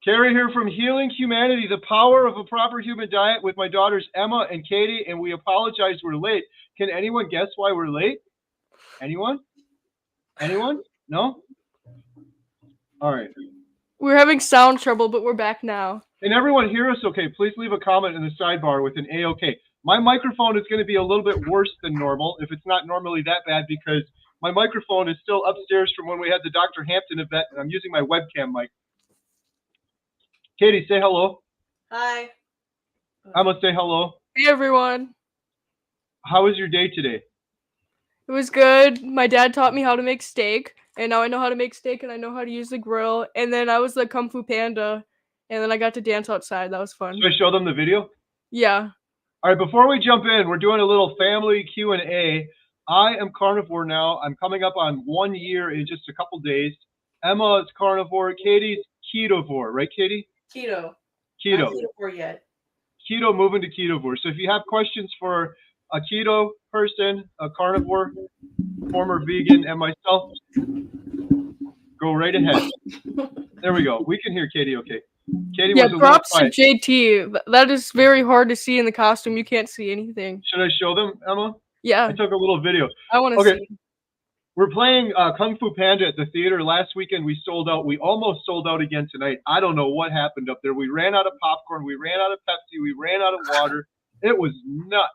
Carrie here from Healing Humanity, the power of a proper human diet with my daughters Emma and Katie, and we apologize we're late. Can anyone guess why we're late? Anyone? Anyone? No? All right. We're having sound trouble, but we're back now. Can everyone hear us okay? Please leave a comment in the sidebar with an A-OK. My microphone is going to be a little bit worse than normal, if it's not normally that bad, because my microphone is still upstairs from when we had the Dr. Hampton event, and I'm using my webcam mic. Katie, say hello. Hi. Emma, say hello. Hey, everyone. How was your day today? It was good. My dad taught me how to make steak, and now I know how to make steak, and I know how to use the grill. And then I was the Kung Fu Panda, and then I got to dance outside. That was fun. Should I show them the video? Yeah. All right, before we jump in, we're doing a little family Q&A. I am carnivore now. I'm coming up on 1 year in just a couple days. Emma is carnivore. Katie's ketovore, right, Katie? Keto. Keto. Not ketovore yet. Keto, moving to ketovore. So if you have questions for a keto person, a carnivore, former vegan, and myself, go right ahead. There we go. We can hear Katie okay. Katie was a props to little quiet. JT. That is very hard to see in the costume. You can't see anything. Should I show them, Emma? Yeah. I took a little video. I want to see. We're playing Kung Fu Panda at the theater. Last weekend we sold out. We almost sold out again tonight. I don't know what happened up there. We ran out of popcorn. We ran out of Pepsi. We ran out of water. It was nuts.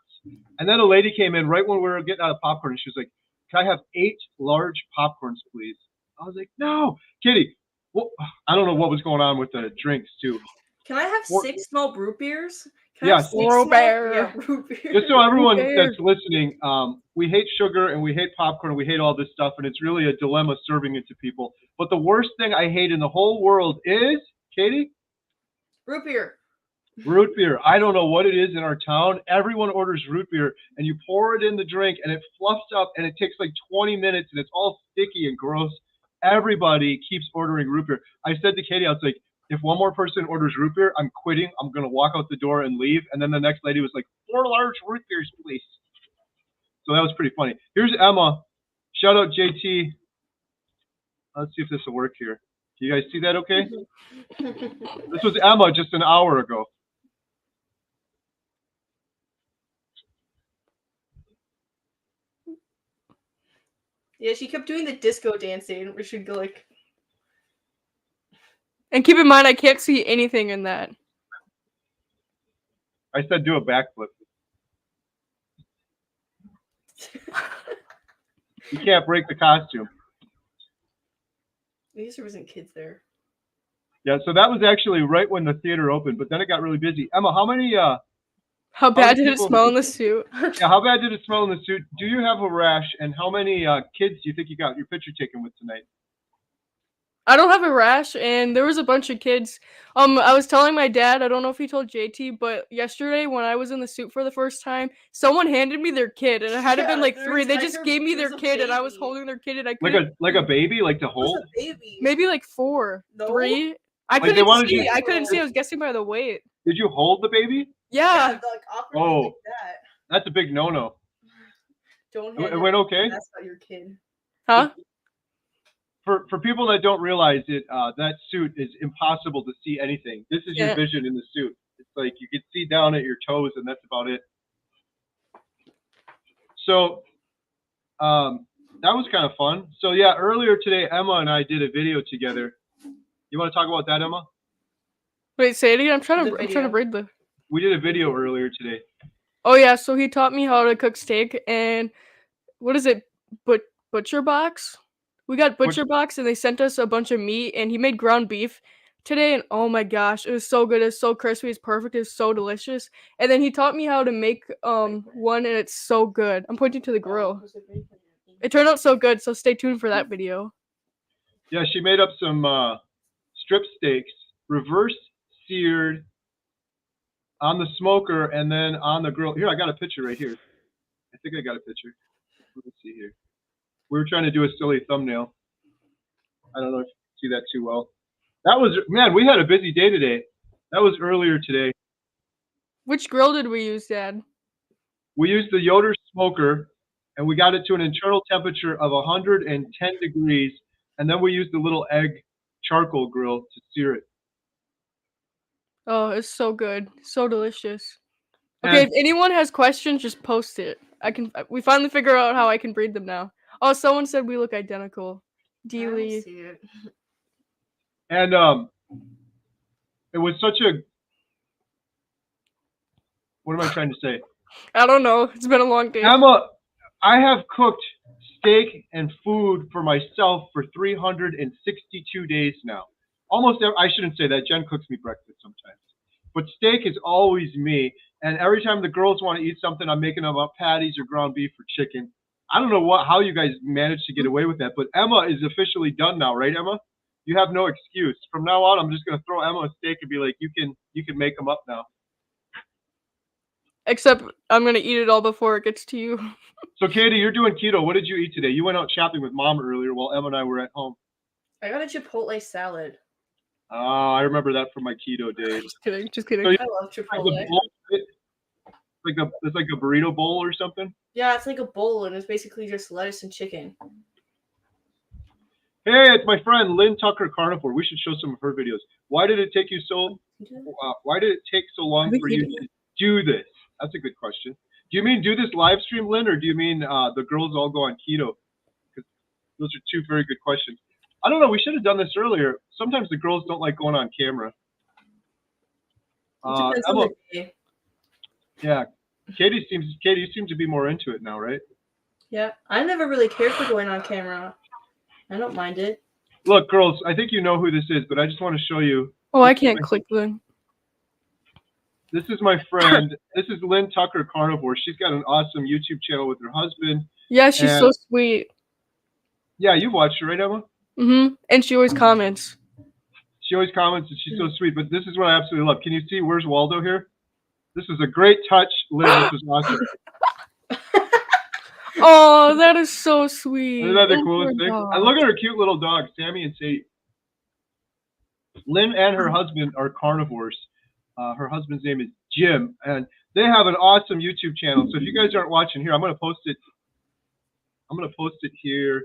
And then a lady came in right when we were getting out of popcorn, and she was like, "Can I have 8 large popcorns, please?" I was like, "No." Kitty, well, I don't know what was going on with the drinks, too. Can I have 6 small root beers? Yes. Root beer. Just so everyone that's listening, we hate sugar and we hate popcorn and we hate all this stuff, and it's really a dilemma serving it to people. But the worst thing I hate in the whole world is, Katie? Root beer. Root beer. I don't know what it is in our town. Everyone orders root beer, and you pour it in the drink, and it fluffs up, and it takes like 20 minutes, and it's all sticky and gross. Everybody keeps ordering root beer. I said to Katie, I was like, if one more person orders root beer, I'm quitting. I'm going to walk out the door and leave. And then the next lady was like, 4 large root beers, please. So that was pretty funny. Here's Emma. Shout out JT. Let's see if this will work here. Can you guys see that okay? This was Emma just an hour ago. Yeah, she kept doing the disco dancing. We should go like... And keep in mind, I can't see anything in that. I said do a backflip. You can't break the costume. I guess there wasn't kids there. Yeah, so that was actually right when the theater opened, but then it got really busy. Emma, how many... How bad did it smell in the suit? Yeah, how bad did it smell in the suit? Do you have a rash? And how many kids do you think you got your picture taken with tonight? I don't have a rash, and there was a bunch of kids. I was telling my dad, I don't know if he told JT, but yesterday when I was in the suit for the first time, someone handed me their kid, and it had been like 3. They just gave me their kid, and I was holding their kid, and I couldn't... Like a baby, like to hold? A baby. Maybe like 4, No? 3. I Like couldn't see. I couldn't see. I was guessing by the weight. Did you hold the baby? Yeah. Like, awkwardly like that. That's a big no-no. Don't It went okay? That's not your kid. Huh? For people that don't realize it, that suit is impossible to see anything. This is your vision in the suit. It's like you can see down at your toes, and that's about it. So that was kind of fun. So yeah, earlier today, Emma and I did a video together. You want to talk about that, Emma? Wait, say it again. I'm trying to read the... We did a video earlier today. Oh yeah, so he taught me how to cook steak, and what is it? Butcher Box? We got Butcher Box, and they sent us a bunch of meat, and he made ground beef today, and oh my gosh, it was so good. It was so crispy. It's perfect. It's so delicious. And then he taught me how to make one, and it's so good. I'm pointing to the grill. It turned out so good, so stay tuned for that video. Yeah, she made up some strip steaks, reverse seared on the smoker and then on the grill. Here, I got a picture right here. I think I got a picture. Let's see here. We were trying to do a silly thumbnail. I don't know if you see that too well. That was, man, we had a busy day today. That was earlier today. Which grill did we use, Dad? We used the Yoder smoker, and we got it to an internal temperature of 110 degrees, and then we used the little egg charcoal grill to sear it. Oh, it's so good. So delicious. Okay, And if anyone has questions, just post it. We finally figure out how I can breed them now. Oh, someone said we look identical. I don't Deely. see it. and it was such a, what am I trying to say? I don't know. It's been a long day. Emma, I have cooked steak and food for myself for 362 days now. I shouldn't say that. Jen cooks me breakfast sometimes. But steak is always me. And every time the girls want to eat something, I'm making them up patties or ground beef or chicken. I don't know how you guys managed to get away with that, but Emma is officially done now, right, Emma? You have no excuse. From now on, I'm just going to throw Emma a steak and be like, you can make them up now. Except I'm gonna eat it all before it gets to you. So, Katie, you're doing keto. What did you eat today? You went out shopping with Mom earlier while Emma and I were at home. I got a Chipotle salad. I remember that from my keto days. Just kidding. Just kidding. So you I love have Chipotle. a bowl, it's like a burrito bowl or something. Yeah, it's like a bowl, and it's basically just lettuce and chicken. Hey, it's my friend Lynn Tucker Carnivore. We should show some of her videos. Why did it take so long for you to do this? That's a good question. Do you mean do this live stream, Lynn, or do you mean the girls all go on keto? Because those are two very good questions. I don't know. We should have done this earlier. Sometimes the girls don't like going on camera. It depends on the day. Yeah, Katie seems to be more into it now, right? Yeah, I never really cared for going on camera. I don't mind it. Look, girls, I think you know who this is, but I just want to show you. Oh, I can't click then. This is my friend. This is Lynn Tucker Carnivore. She's got an awesome YouTube channel with her husband. Yeah, she's so sweet. Yeah, you've watched her, right, Emma? Mm-hmm. And she always comments. She always comments, and she's so sweet. But this is what I absolutely love. Can you see Where's Waldo here? This is a great touch, Lynn. This is awesome. Oh, that is so sweet. Isn't that the coolest thing? And look at her cute little dogs, Sammy and Sadie. Lynn and her husband are carnivores. Her husband's name is Jim, and they have an awesome YouTube channel. So if you guys aren't watching here, I'm going to post it. I'm going to post it here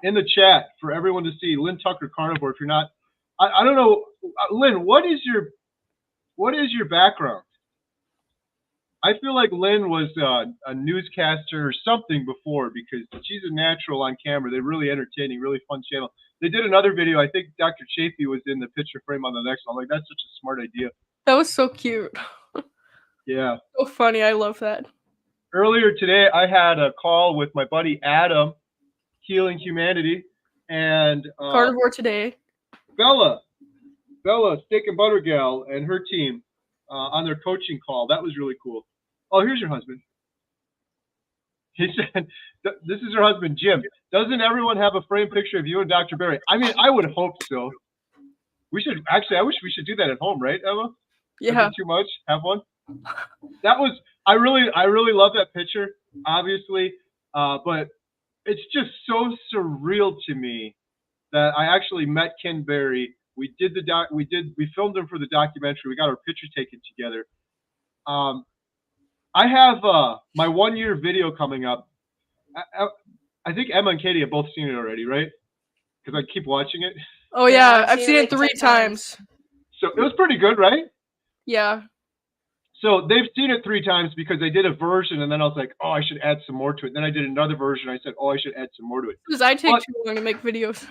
in the chat for everyone to see. Lynn Tucker Carnivore. If you're not, I don't know, Lynn, what is your background? I feel like Lynn was a newscaster or something before, because she's a natural on camera. They're really entertaining, really fun channel. They did another video. I think Dr. Chafee was in the picture frame on the next one. Like, that's such a smart idea. That was so cute. Yeah. So funny. I love that. Earlier today, I had a call with my buddy Adam, Healing Humanity, and Carnivore Today. Bella, Steak and Butter Gal, and her team on their coaching call. That was really cool. Oh, here's your husband. He said, this is her husband, Jim. Doesn't everyone have a framed picture of you and Dr. Barry? I mean, I would hope so. We should actually. I wish we should do that at home, right, Emma? Yeah. Too much. Have one. That was. I really love that picture. Obviously, but it's just so surreal to me that I actually met Ken Barry. We filmed him for the documentary. We got our picture taken together. I have my 1 year video coming up. I think Emma and Katie have both seen it already, right? Because I keep watching it. Oh yeah, I've seen it 3 times. So it was pretty good, right? Yeah. So they've seen it 3 times because they did a version, and then I was like, oh, I should add some more to it. Then I did another version. I said, oh, I should add some more to it. Because I take too long to make videos.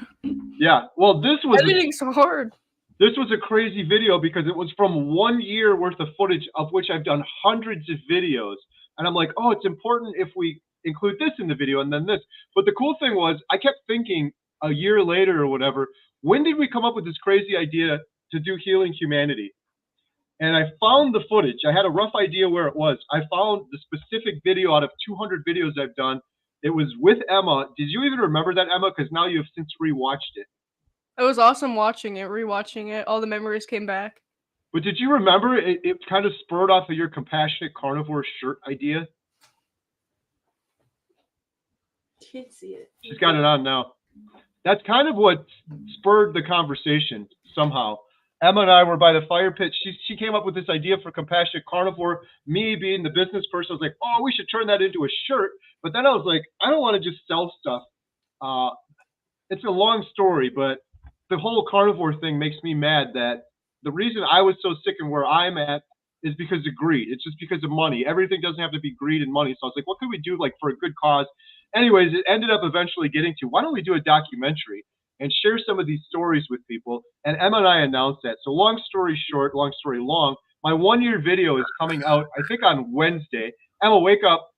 Yeah. Well, editing's so hard. This was a crazy video because it was from 1 year worth of footage, of which I've done hundreds of videos. And I'm like, oh, it's important if we include this in the video and then this. But the cool thing was, I kept thinking a year later or whatever, when did we come up with this crazy idea to do Healing Humanity? And I found the footage. I had a rough idea where it was. I found the specific video out of 200 videos I've done. It was with Emma. Did you even remember that, Emma? Because now you have since rewatched it. It was awesome watching it, rewatching it. All the memories came back. But did you remember it kind of spurred off of your Compassionate Carnivore shirt idea? Can't see it. She's got it on now. That's kind of what spurred the conversation somehow. Emma and I were by the fire pit. She came up with this idea for Compassionate Carnivore. Me being the business person, I was like, oh, we should turn that into a shirt. But then I was like, I don't want to just sell stuff. It's a long story, but the whole carnivore thing makes me mad that the reason I was so sick and where I'm at is because of greed. It's just because of money. Everything doesn't have to be greed and money. So I was like, what could we do like for a good cause? Anyways, it ended up eventually getting to, why don't we do a documentary and share some of these stories with people? And Emma and I announced that. So long story short, long story long, my 1-year video is coming out, I think on Wednesday. Emma, wake up.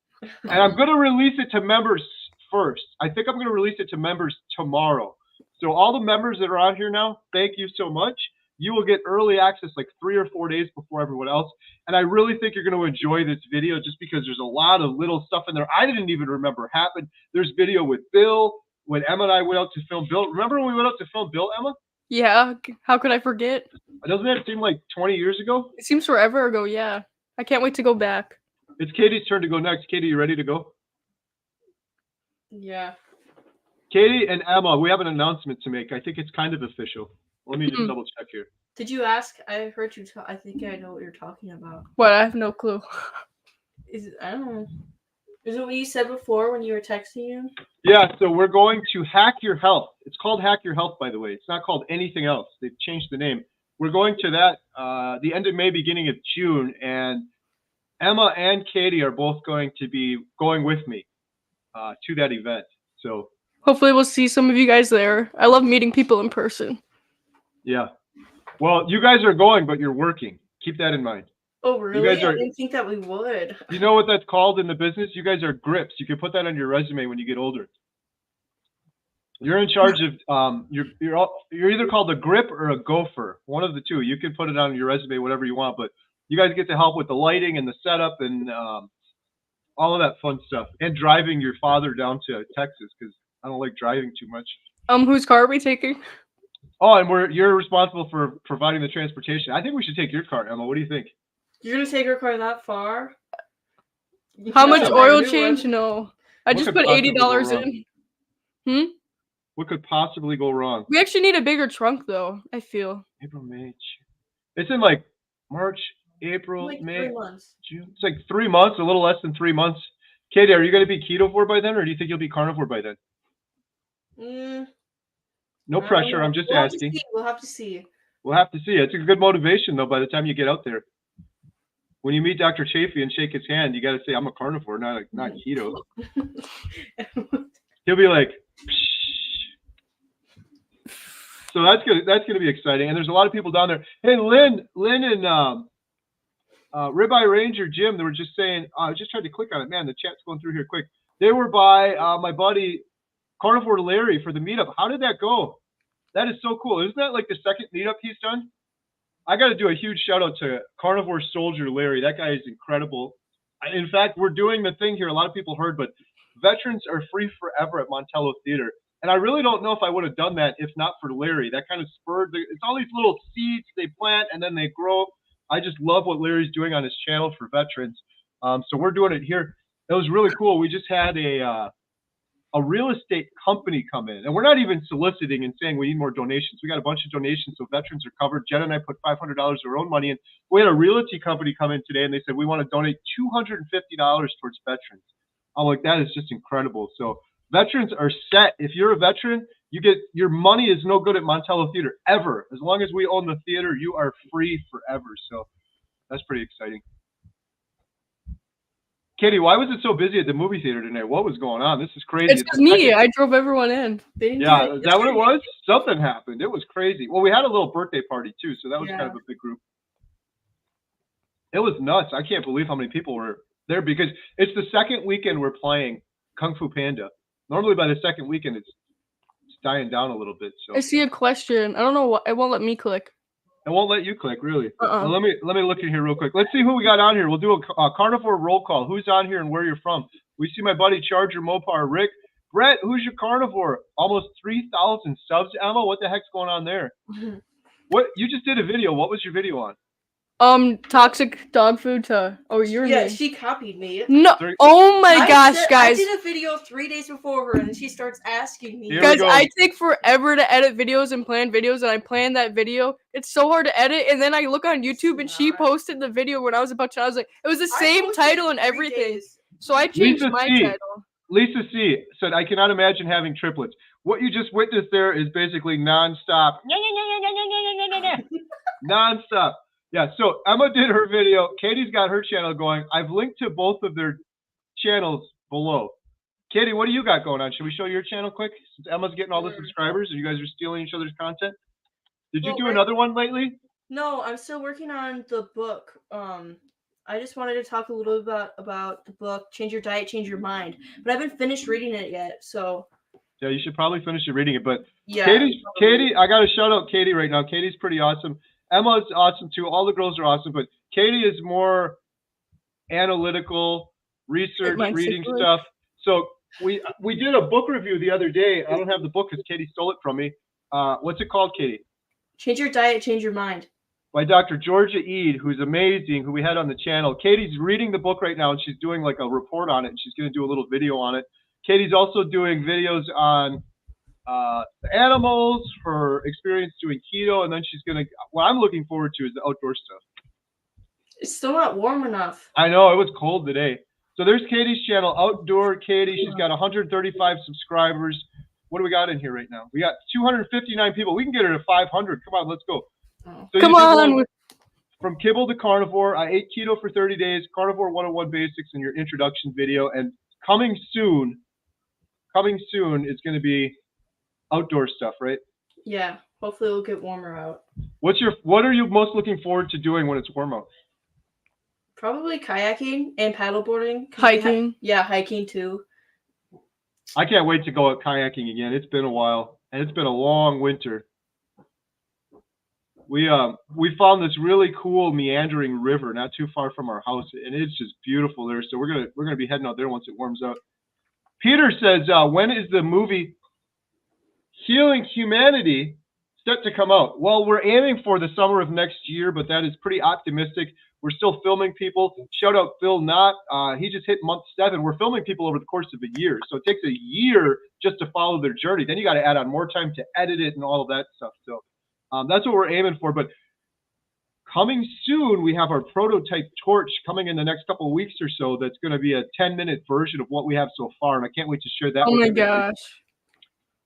And I'm going to release it to members first. I think I'm going to release it to members tomorrow. So all the members that are on here now, thank you so much. You will get early access like 3 or 4 days before everyone else. And I really think you're going to enjoy this video just because there's a lot of little stuff in there I didn't even remember happened. There's video with Bill when Emma and I went out to film Bill. Remember when we went out to film Bill, Emma? Yeah, how could I forget? Doesn't that seem like 20 years ago? It seems forever ago, yeah. I can't wait to go back. It's Katie's turn to go next. Katie, you ready to go? Yeah. Katie and Emma, we have an announcement to make. I think it's kind of official. Let me just double check here. Did you ask? I heard you talk. I think I know what you're talking about. What? I have no clue. Is it? I don't know. Is it what you said before when you were texting him? Yeah, so we're going to Hack Your Health. It's called Hack Your Health, by the way. It's not called anything else. They've changed the name. We're going to that the end of May, beginning of June, and Emma and Katie are both going to be going with me to that event. So hopefully we'll see some of you guys there. I love meeting people in person. Yeah. Well, you guys are going, but you're working. Keep that in mind. Oh, really? I didn't think that we would. You know what that's called in the business? You guys are grips. You can put that on your resume when you get older. You're in charge of you're either called a grip or a gopher. One of the two. You can put it on your resume, whatever you want, but you guys get to help with the lighting and the setup and all of that fun stuff. And driving your father down to Texas because I don't like driving too much. Whose car are we taking? Oh, and you're responsible for providing the transportation. I think we should take your car, Emma. What do you think? You're gonna take her car that far? How much oil change? No. I just put $80 in. What could possibly go wrong? We actually need a bigger trunk, though, I feel. April, May, June. It's in like March, April, like May, 3 months. June. It's like 3 months, a little less than 3 months. Katie, are you going to be ketovore by then, or do you think you'll be carnivore by then? No pressure. I'm just asking. We'll have to see. We'll have to see. It's a good motivation, though, by the time you get out there. When you meet Dr. Chafee and shake his hand, you got to say, I'm a carnivore, not keto. He'll be like, psh. So that's gonna be exciting. And there's a lot of people down there. Hey, Lynn and Ribeye Ranger Jim, they were just saying, I just tried to click on it. Man, the chat's going through here quick. They were by my buddy Carnivore Larry for the meetup. How did that go? That is so cool. Isn't that like the second meetup he's done? I got to do a huge shout out to Carnivore Soldier Larry. That guy is incredible. In fact, we're doing the thing here a lot of people heard, but veterans are free forever at Montello Theater. And I really don't know if I would have done that if not for Larry. That kind of spurred it's all these little seeds they plant and then they grow. I just love what Larry's doing on his channel for veterans. So we're doing it here. It was really cool. We just had a real estate company come in, and we're not even soliciting and saying we need more donations. We got a bunch of donations, so veterans are covered. Jen and I put $500 of our own money in. We had a realty company come in today, and they said we want to donate $250 towards veterans. I'm like, that is just incredible. So veterans are set. If you're a veteran, your money is no good at Montello Theater ever. As long as we own the theater, you are free forever. So that's pretty exciting. Katie, why was it so busy at the movie theater tonight? What was going on? This is crazy. It's me. I drove everyone in. Yeah, is that what it was? Something happened. It was crazy. Well, we had a little birthday party too, so that was kind of a big group. It was nuts. I can't believe how many people were there because it's the second weekend we're playing Kung Fu Panda. Normally by the second weekend it's dying down a little bit. So I see a question. I don't know what it won't let me click. It won't let you click, really. Well, let me look in here real quick. Let's see who we got on here. We'll do a carnivore roll call. Who's on here and where you're from? We see my buddy Charger Mopar, Rick. Brett, who's your carnivore? Almost 3,000 subs. Emma, what the heck's going on there? What you just did a video. What was your video on? Toxic dog food to your Yeah, name. she copied me. No. Oh my gosh, guys. I did a video 3 days before her, and then she starts asking me. Guys, I take forever to edit videos and plan videos, and I plan that video. It's so hard to edit, and then I look on YouTube, and she posted the video when I was about to. I was like, it was the same title and everything. So I changed my title. Lisa C said, I cannot imagine having triplets. What you just witnessed there is basically nonstop. nonstop. Yeah, so Emma did her video. Katie's got her channel going. I've linked to both of their channels below. Katie, what do you got going on? Should we show your channel quick? Since Emma's getting all the subscribers and you guys are stealing each other's content. Did you do another one lately? No, I'm still working on the book. I just wanted to talk a little bit about the book, Change Your Diet, Change Your Mind. But I haven't finished reading it yet, so. Yeah, you should probably finish reading it. But yeah, Katie, I got to shout out Katie right now. Katie's pretty awesome. Emma's awesome too. All the girls are awesome, but Katie is more analytical, research, reading stuff. So we did a book review the other day. I don't have the book because Katie stole it from me. What's it called, Katie? Change Your Diet, Change Your Mind. By Dr. Georgia Eid, who's amazing, who we had on the channel. Katie's reading the book right now, and she's doing like a report on it, and she's going to do a little video on it. Katie's also doing videos on the animals, her experience doing keto, and then she's going to, what I'm looking forward to is the outdoor stuff. It's still not warm enough. I know, it was cold today. So there's Katie's channel, Outdoor Katie. She's got 135 subscribers. What do we got in here right now? We got 259 people. We can get her to 500. Come on, let's go. So come on. From kibble to carnivore. I ate keto for 30 days, carnivore 101 basics, and your introduction video. And coming soon is going to be outdoor stuff, right? Yeah. Hopefully it'll get warmer out. What are you most looking forward to doing when it's warm out? Probably kayaking and paddleboarding. Hiking. Yeah, hiking too. I can't wait to go out kayaking again. It's been a while, and it's been a long winter. We found this really cool meandering river not too far from our house, and it's just beautiful there. So we're gonna be heading out there once it warms up. Peter says, when is the movie Healing Humanity set to come out? Well, we're aiming for the summer of next year, but that is pretty optimistic. We're still filming people. Shout out Phil Knott. He just hit month 7. We're filming people over the course of a year. So it takes a year just to follow their journey. Then you got to add on more time to edit it and all of that stuff. So that's what we're aiming for. But coming soon, we have our prototype torch coming in the next couple of weeks or so. That's going to be a 10-minute version of what we have so far. And I can't wait to share that with you. Oh my gosh.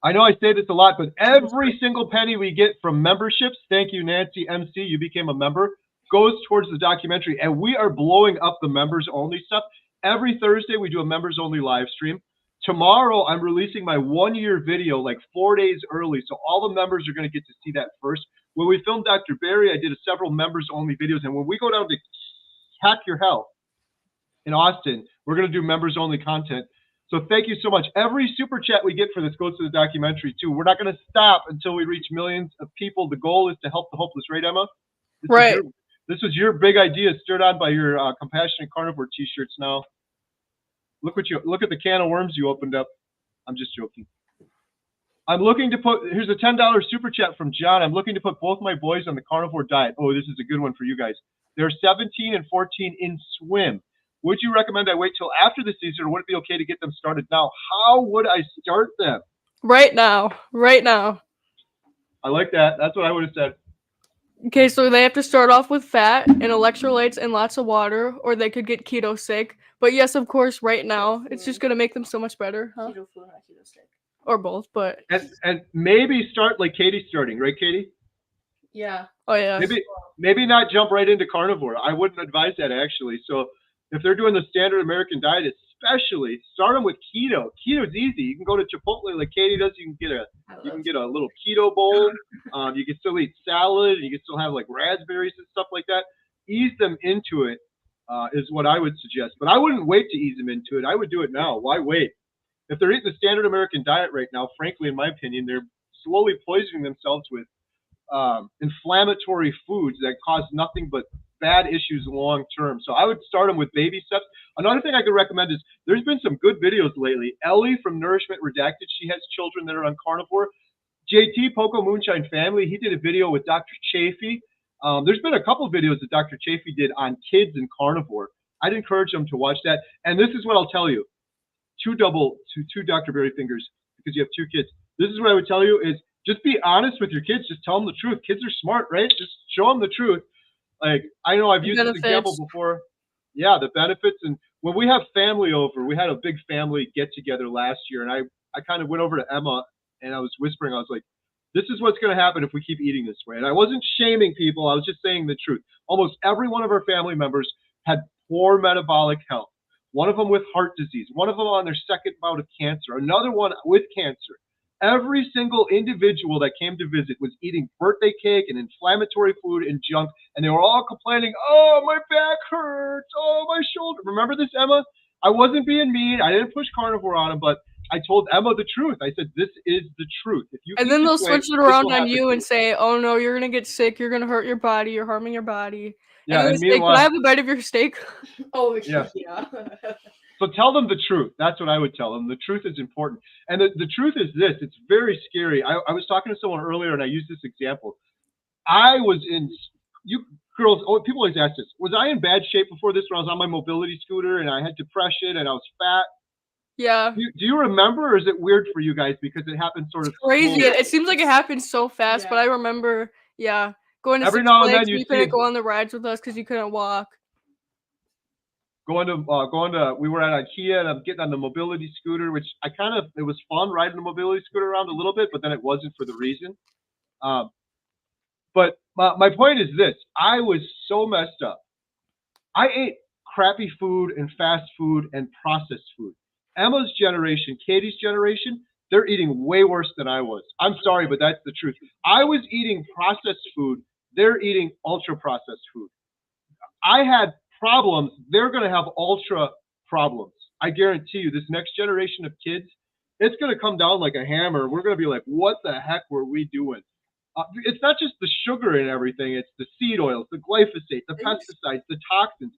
I know I say this a lot, but every single penny we get from memberships, thank you, Nancy MC, you became a member, goes towards the documentary. And we are blowing up the members only stuff. Every Thursday, we do a members only live stream. Tomorrow, I'm releasing my 1-year video like 4 days early. So all the members are going to get to see that first. When we filmed Dr. Barry, I did several members only videos. And when we go down to Hack Your Health in Austin, we're going to do members only content. So thank you so much. Every super chat we get for this goes to the documentary too. We're not going to stop until we reach millions of people. The goal is to help the hopeless, right, Emma? This was your big idea, stirred on by your Compassionate Carnivore t-shirts. Now, look at the can of worms you opened up. I'm just joking. I'm looking to put, here's a $10 super chat from John. I'm looking to put both my boys on the carnivore diet. Oh, this is a good one for you guys. They're 17 and 14 in swim. Would you recommend I wait till after the season, or would it be okay to get them started now? How would I start them? Right now. Right now. I like that. That's what I would have said. Okay, so they have to start off with fat and electrolytes and lots of water, or they could get keto sick. But yes, of course, right now, it's just going to make them so much better. Huh? Keto food, not keto sick. Or both, but... And maybe start like Katie's starting, right, Katie? Yeah. Oh, yeah. Maybe not jump right into carnivore. I wouldn't advise that, actually. So if they're doing the standard American diet, especially, start them with keto. Keto's easy. You can go to Chipotle like Katie does. You can get a little keto bowl. You can still eat salad. You can still have like raspberries and stuff like that. Ease them into it is what I would suggest. But I wouldn't wait to ease them into it. I would do it now. Why wait? If they're eating the standard American diet right now, frankly, in my opinion, they're slowly poisoning themselves with inflammatory foods that cause nothing but bad issues long term. So I would start them with baby steps. Another thing I could recommend is there's been some good videos lately. Ellie from Nourishment Redacted, she has children that are on carnivore. JT Poco Moonshine Family, he did a video with Dr. Chafee. There's been a couple videos that Dr. Chafee did on kids and carnivore. I'd encourage them to watch that. And this is what I'll tell you. Two Dr. Berry fingers, because you have 2 kids. This is what I would tell you is just be honest with your kids. Just tell them the truth. Kids are smart, right? Just show them the truth. Like, I know I've used this example before. Yeah, the benefits. And when we have family over, we had a big family get together last year, and I kind of went over to Emma and I was whispering. I was like, This is what's going to happen if we keep eating this way. And I wasn't shaming people. I was just saying the truth. Almost every one of our family members had poor metabolic health. One of them with heart disease. One of them on their second bout of cancer. Another one with cancer. Every single individual that came to visit was eating birthday cake and inflammatory food and junk. And they were all complaining, oh, my back hurts. Oh, my shoulder. Remember this, Emma? I wasn't being mean. I didn't push carnivore on them, but I told Emma the truth. I said, this is the truth. If you And then they'll switch it around on you and say, oh no, you're going to get sick. You're going to hurt your body. You're harming your body. Yeah, and say, can I have a bite of your steak? Oh, yeah. So tell them the truth. That's what I would tell them. The truth is important. And the truth is this. It's very scary. I was talking to someone earlier, and I used this example. I was in – you girls – people always ask this. Was I in bad shape before this when I was on my mobility scooter and I had depression and I was fat? Yeah. Do you remember, or is it weird for you guys because it happened sort of crazy? slowly? It seems like it happened so fast, but I remember, going to every Six now and Flags, then you couldn't go on the rides with us because you couldn't walk. Going to we were at IKEA and I'm getting on the mobility scooter, which it was fun riding the mobility scooter around a little bit, but then it wasn't for the reason. But my point is this: I was so messed up. I ate crappy food and fast food and processed food. Emma's generation, Katie's generation, they're eating way worse than I was. I'm sorry, but that's the truth. I was eating processed food. They're eating ultra processed food. I had problems. They're going to have ultra problems. I guarantee you, this next generation of kids, it's going to come down like a hammer. We're going to be like, what the heck were we doing? It's not just the sugar and everything. It's the seed oils, the glyphosate, the pesticides, the toxins,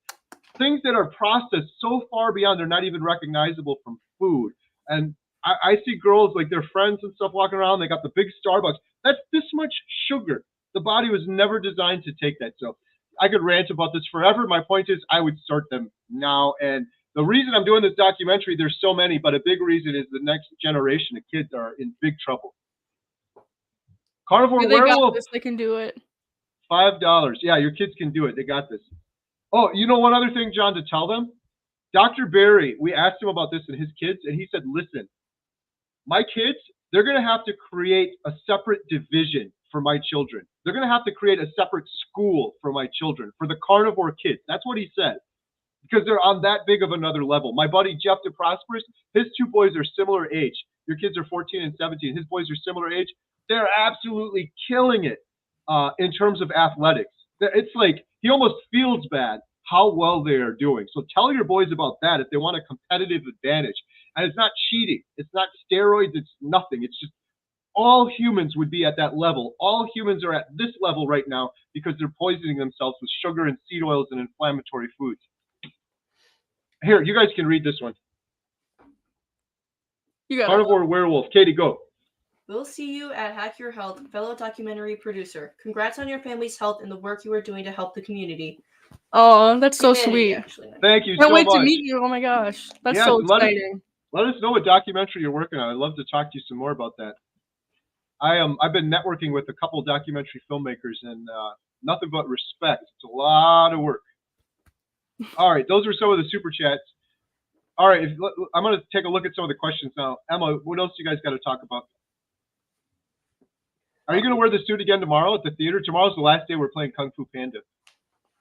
things that are processed so far beyond they're not even recognizable from food. And I see girls, like their friends and stuff walking around. They got the big Starbucks. That's this much sugar. The body was never designed to take that. So I could rant about this forever. My point is I would start them now. And the reason I'm doing this documentary, there's so many, but a big reason is the next generation of kids are in big trouble. Carnivore Werewolf. They can do it. $5. Yeah, your kids can do it. They got this. Oh, you know one other thing, John, to tell them? Dr. Barry, we asked him about this and his kids, and he said, listen, my kids, they're going to have to create a separate division for my children. They're going to have to create a separate school for my children, for the carnivore kids. That's what he said, because they're on that big of another level. My buddy Jeff DeProsperous, his two boys are similar age. Your kids are 14 and 17. His boys are similar age. They're absolutely killing it in terms of athletics. It's like he almost feels bad how well they are doing. So tell your boys about that if they want a competitive advantage. And it's not cheating. It's not steroids. It's nothing. It's just all humans would be at that level. All humans are at this level right now because they're poisoning themselves with sugar and seed oils and inflammatory foods. Here, you guys can read this one. You got Carnivore Werewolf. Katie, go. We'll see you at Hack Your Health, fellow documentary producer. Congrats on your family's health and the work you are doing to help the community. Oh, that's so sweet. Actually. Thank you Can't so wait much. to meet you. Oh my gosh. That's so exciting. Let us know what documentary you're working on. I'd love to talk to you some more about that. I've been networking with a couple documentary filmmakers and nothing but respect. It's a lot of work. All right, those are some of the super chats. All right, I'm going to take a look at some of the questions now. Emma, what else you guys got to talk about? Are you going to wear the suit again tomorrow at the theater? Tomorrow's the last day we're playing Kung Fu Panda.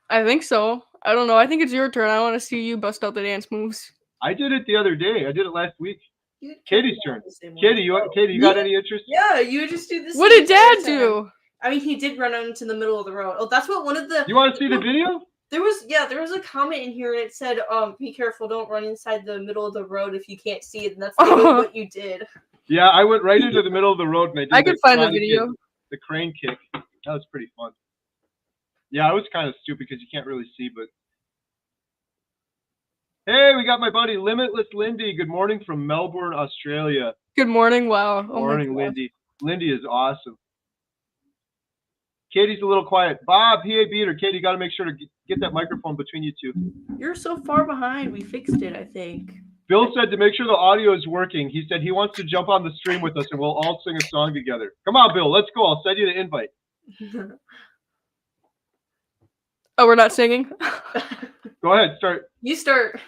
I think so. I don't know. I think it's your turn. I want to see you bust out the dance moves. I did it the other day. I did it last week. Katie's turn. Katie, you got any interest? Yeah, you just do this. What did Dad do? I mean, he did run out into the middle of the road. Oh, that's what one of the. You want to see the video? There was a comment in here and it said, be careful, don't run inside the middle of the road if you can't see it. And that's what you did. Yeah, I went right into the middle of the road and I could find the video. The crane kick. That was pretty fun. Yeah, it was kind of stupid because you can't really see, but. Hey, we got my buddy Limitless Lindy. Good morning from Melbourne, Australia. Good morning. Wow. Morning, Lindy. Lindy is awesome. Katie's a little quiet. Bob, PA Beater. Katie, you got to make sure to get that microphone between you two. You're so far behind. We fixed it, I think. Bill said to make sure the audio is working. He said he wants to jump on the stream with us and we'll all sing a song together. Come on, Bill. Let's go. I'll send you the invite. Oh, we're not singing? Go ahead. Start. You start.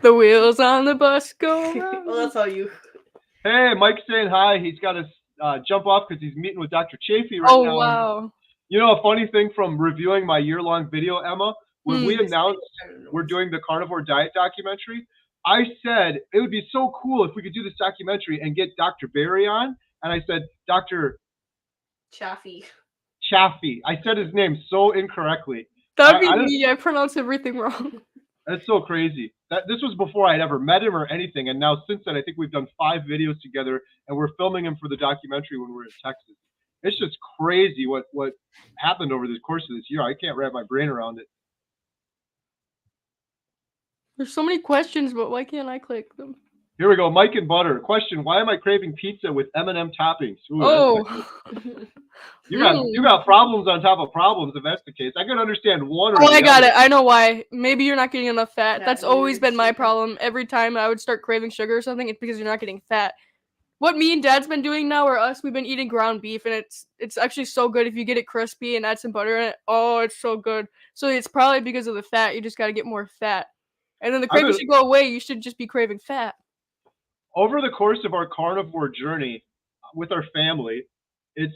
The wheels on the bus go round. Well, that's all you. Hey, Mike's saying hi. He's got a jump off because he's meeting with Dr. Chafee right now. Oh wow. You know, a funny thing from reviewing my year-long video, Emma, when we announced we're doing the Carnivore Diet Documentary, I said it would be so cool if we could do this documentary and get Dr. Barry on. And I said, Dr. Chafee. I said his name so incorrectly. That'd be me. I pronounce everything wrong. That's so crazy. This was before I'd ever met him or anything. And now since then, I think we've done 5 videos together, and we're filming him for the documentary when we're in Texas. It's just crazy what happened over the course of this year. I can't wrap my brain around it. There's so many questions, but why can't I click them? Here we go. Mike and Butter. Question: why am I craving pizza with M&M toppings? Ooh, oh. You got problems on top of problems if that's the case. I can understand one. I got it. I know why. Maybe you're not getting enough fat. That's always been my problem. Every time I would start craving sugar or something, it's because you're not getting fat. What me and Dad's been doing now, or us, we've been eating ground beef, and it's actually so good if you get it crispy and add some butter in it. Oh, it's so good. So it's probably because of the fat. You just got to get more fat, and then the craving should go away. You should just be craving fat. Over the course of our carnivore journey with our family, it's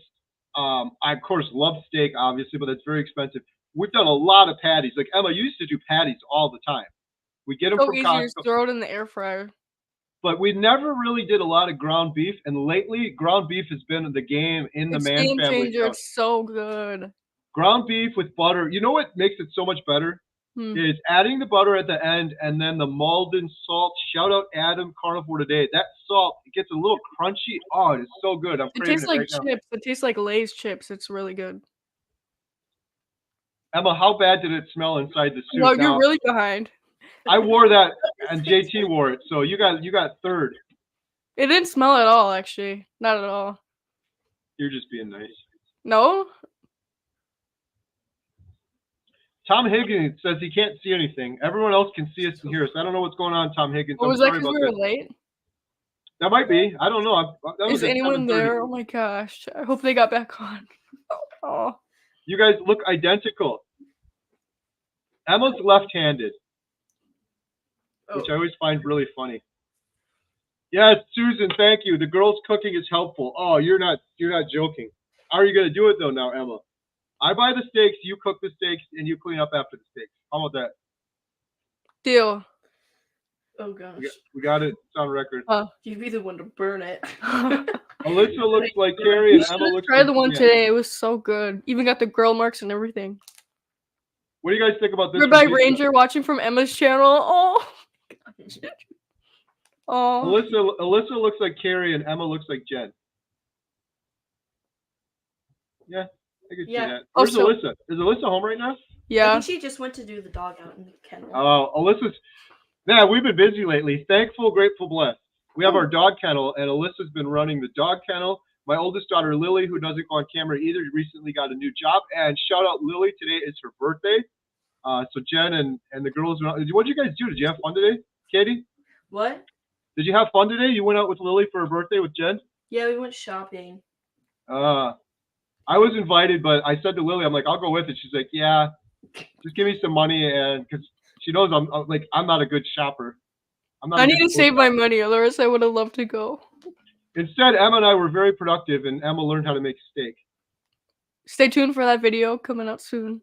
I of course love steak, obviously, but that's very expensive. We've done a lot of patties. Like Emma, you used to do patties all the time. We get them from Costco. Just throw it in the air fryer. But we never really did a lot of ground beef, and lately ground beef has been the game in the Man game family. Changer. It's so good. Ground beef with butter. You know what makes it so much better? Is adding the butter at the end and then the Malden salt. Shout out Adam Carnivore Today. That salt, it gets a little crunchy. Oh, it's so good. I'm craving it right now. It tastes like chips. It tastes like Lay's chips. It's really good. Emma, how bad did it smell inside the soup? Well, you're really behind. I wore that and JT wore it, so you got third. It didn't smell at all, actually. Not at all. You're just being nice. No? Tom Higgins says he can't see anything. Everyone else can see us and hear us. I don't know what's going on, Tom Higgins. Was that because we were late? That might be. I don't know. Is anyone there? Oh my gosh. I hope they got back on. Oh. You guys look identical. Emma's left-handed, which I always find really funny. Yes, Susan, thank you. The girls' cooking is helpful. Oh, you're not joking. How are you going to do it, though, now, Emma? I buy the steaks, you cook the steaks, and you clean up after the steaks. How about that? Deal. Oh, gosh. We got it. It's on record. You'd be the one to burn it. Alyssa looks like Carrie, and Emma looks like... Try the one today. It was so good. Even got the grill marks and everything. What do you guys think about this? Ribeye Ranger watching from Emma's channel. Oh. Oh. Alyssa looks like Carrie, and Emma looks like Jen. Yeah. I can see that. Where's Alyssa? Is Alyssa home right now? Yeah. I think she just went to do the dog out in the kennel. Oh, Alyssa's... Yeah, we've been busy lately. Thankful, grateful, blessed. We have our dog kennel, and Alyssa's been running the dog kennel. My oldest daughter, Lily, who doesn't go on camera either, recently got a new job. And shout out Lily, today is her birthday. So Jen and the girls... What did you guys do? Did you have fun today, Katie? What? Did you have fun today? You went out with Lily for her birthday with Jen? Yeah, we went shopping. I was invited, but I said to Lily, I'm like, I'll go with it. She's like, yeah, just give me some money, and because she knows I'm not a good shopper. I need to save my money, otherwise I would have loved to go. Instead, Emma and I were very productive, and Emma learned how to make steak. Stay tuned for that video coming out soon.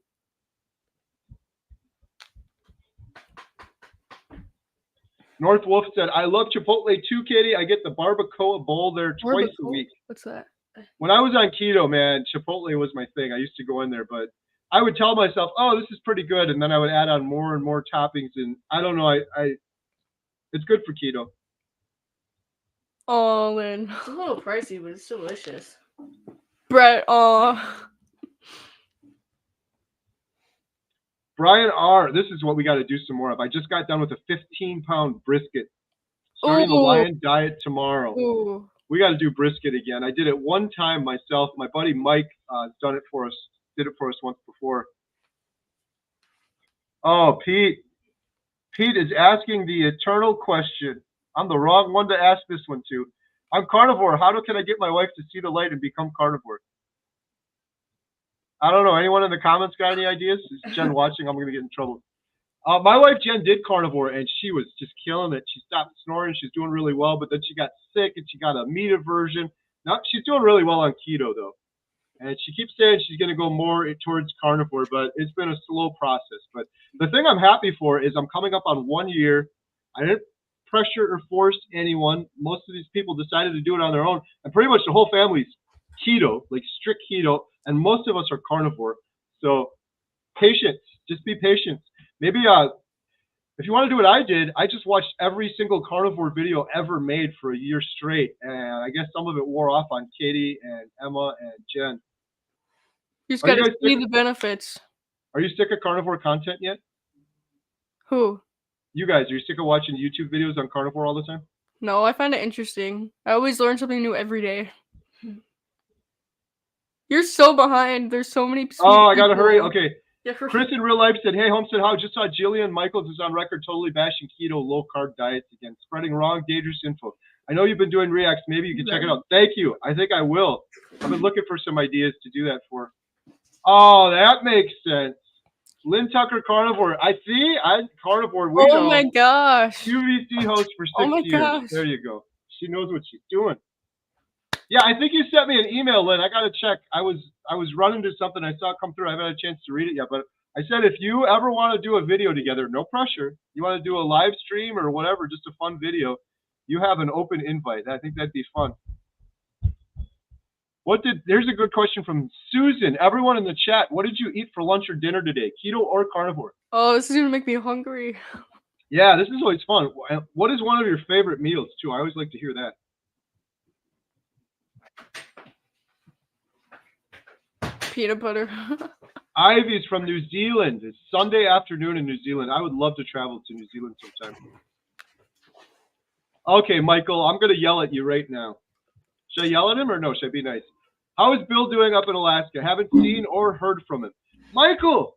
North Wolf said, I love Chipotle too, Katie. I get the barbacoa bowl there twice a week. What's that? When I was on keto, man, Chipotle was my thing. I used to go in there, but I would tell myself, oh, this is pretty good. And then I would add on more and more toppings. And I don't know. It's good for keto. Oh, Lynn. It's a little pricey, but it's delicious. Brett, oh. Brian R., this is what we got to do some more of. I just got done with a 15-pound brisket. Starting the Lion Diet tomorrow. Ooh. We got to do brisket again. I did it one time myself. My buddy Mike did it for us once before. Oh, Pete. Pete is asking the eternal question. I'm the wrong one to ask this one to. I'm carnivore. How can I get my wife to see the light and become carnivore? I don't know. Anyone in the comments got any ideas? Is Jen watching? I'm going to get in trouble. My wife, Jen, did carnivore, and she was just killing it. She stopped snoring. She's doing really well, but then she got sick, and she got a meat aversion. Now she's doing really well on keto though, and she keeps saying she's going to go more towards carnivore, but it's been a slow process. But the thing I'm happy for is I'm coming up on 1 year. I didn't pressure or force anyone. Most of these people decided to do it on their own, and pretty much the whole family's keto, like strict keto, and most of us are carnivore. So patience, just be patient. Maybe if you want to do what I did, I just watched every single carnivore video ever made for a year straight, and I guess some of it wore off on Katie and Emma and Jen. You just got to see the benefits. Are you sick of carnivore content yet? Who? You guys, are you sick of watching YouTube videos on carnivore all the time? No, I find it interesting. I always learn something new every day. You're so behind. There's so many. Oh, I gotta hurry. Okay. Chris in real life said, "Hey, Homestead, how? Just saw Jillian Michaels is on record totally bashing keto, low carb diets again, spreading wrong, dangerous info. I know you've been doing reacts. Maybe you can check it out." Thank you. I think I will. I've been looking for some ideas to do that for. Oh, that makes sense. Lynn Tucker Carnivore. I see. Carnivore. We know. Oh my gosh. QVC host for 6 years. Gosh. There you go. She knows what she's doing. Yeah, I think you sent me an email, Lynn. I gotta check. I was running to something. I saw it come through. I haven't had a chance to read it yet, but I said if you ever want to do a video together, no pressure. You want to do a live stream or whatever, just a fun video. You have an open invite. I think that'd be fun. Here's a good question from Susan. Everyone in the chat, what did you eat for lunch or dinner today? Keto or carnivore? Oh, this is gonna make me hungry. Yeah, this is always fun. What is one of your favorite meals too? I always like to hear that. Peanut butter. Ivy's from New Zealand. It's Sunday afternoon in New Zealand. I would love to travel to New Zealand sometime. Okay, Michael, I'm going to yell at you right now. Should I yell at him or no? Should I be nice? How is Bill doing up in Alaska? Haven't seen or heard from him. Michael,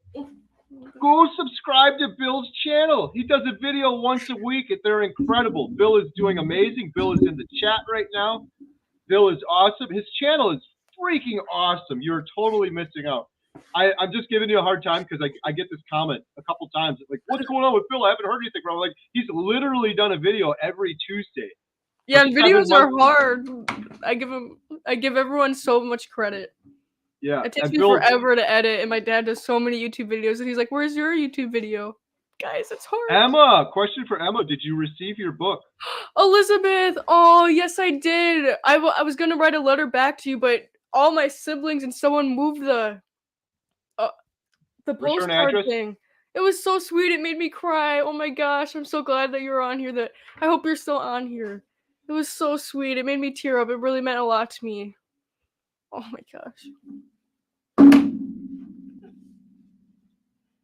go subscribe to Bill's channel. He does a video once a week. They're incredible. Bill is doing amazing. Bill is in the chat right now. Bill is awesome. His channel is freaking awesome. You're totally missing out. I'm just giving you a hard time because I get this comment a couple times. Like, what's going on with Bill? I haven't heard anything from him. Like, he's literally done a video every Tuesday. Yeah, and videos are hard. I give everyone so much credit. Yeah. It takes me forever to edit, and my dad does so many YouTube videos, and he's like, where's your YouTube video? Guys, it's hard. Emma, question for Emma. Did you receive your book? Elizabeth, oh, yes, I did. I was going to write a letter back to you, but all my siblings and someone moved the postcard thing. It was so sweet. It made me cry. Oh my gosh, I'm so glad that you're on here. I hope you're still on here. It was so sweet. It made me tear up. It really meant a lot to me. Oh my gosh.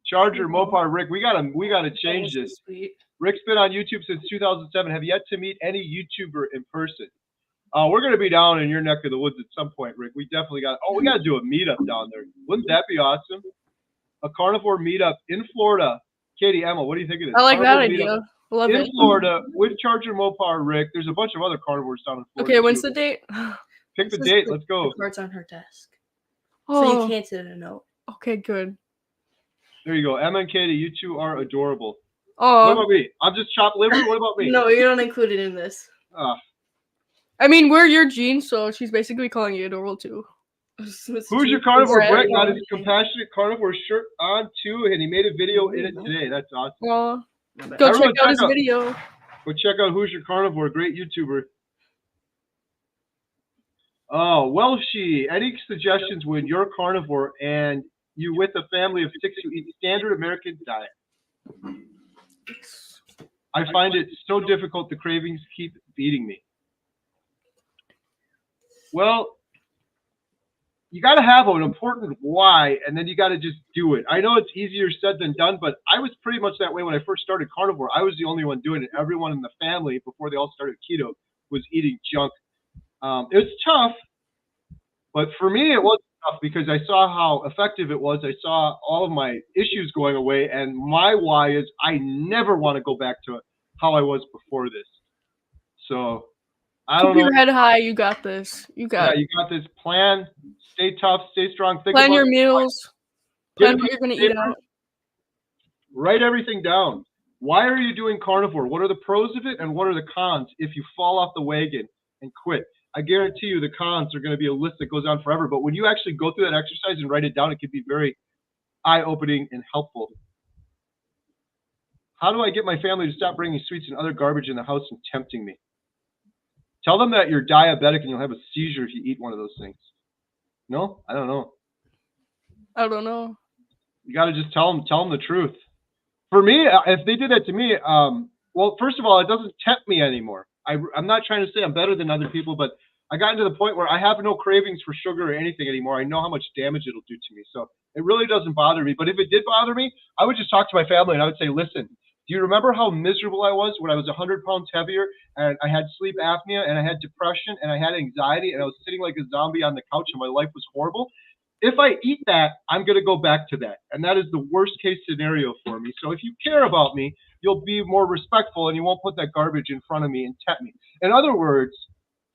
Charger Mopar Rick, we gotta change this. Sweet. Rick's been on YouTube since 2007. Have yet to meet any YouTuber in person. We're gonna be down in your neck of the woods at some point, Rick. We definitely got. Oh, we gotta do a meetup down there. Wouldn't that be awesome? A carnivore meetup in Florida. Katie, Emma, what do you think of this? I like that idea. Love it. In Florida with Charger Mopar Rick. There's a bunch of other carnivores down in Florida. Okay, when's the date? Pick the date. Let's go. The card's on her desk, Oh, so you can't send a note. okay, good. There you go. Emma and Katie, you two are adorable. Oh, What about me? I'm just chopped liver. What about me? No, you don't include it in this. I mean, we're your Gene, so she's basically calling you adorable too. Who's your carnivore? Brett got his compassionate carnivore shirt on too, and he made a video in it today. That's awesome. Well, go check out his video. Go check out Who's Your Carnivore, great YouTuber. Oh, well, any suggestions when you're carnivore and you with a family of 6 who eat standard American diet? I find it so difficult. The cravings keep beating me. Well, you got to have an important why, and then you got to just do it. I know it's easier said than done, but I was pretty much that way when I first started carnivore. I was the only one doing it. Everyone in the family, before they all started keto, was eating junk. It was tough, but for me, it wasn't tough because I saw how effective it was. I saw all of my issues going away, and my why is I never want to go back to how I was before this. So I don't know. Keep your head high. You got this. You got this. Plan. Stay tough. Stay strong. Plan your meals. Plan what you're going to eat out. Write everything down. Why are you doing carnivore? What are the pros of it and what are the cons if you fall off the wagon and quit? I guarantee you the cons are going to be a list that goes on forever. But when you actually go through that exercise and write it down, it can be very eye-opening and helpful. How do I get my family to stop bringing sweets and other garbage in the house and tempting me? Tell them that you're diabetic and you'll have a seizure if you eat one of those things. No? I don't know. I don't know. You got to just tell them the truth. For me, if they did that to me, well, first of all, it doesn't tempt me anymore. I'm not trying to say I'm better than other people, but I got to the point where I have no cravings for sugar or anything anymore. I know how much damage it'll do to me. So it really doesn't bother me. But if it did bother me, I would just talk to my family and I would say, listen, do you remember how miserable I was when I was 100 pounds heavier and I had sleep apnea and I had depression and I had anxiety and I was sitting like a zombie on the couch and my life was horrible? If I eat that, I'm going to go back to that. And that is the worst case scenario for me. So if you care about me, you'll be more respectful and you won't put that garbage in front of me and tempt me. In other words,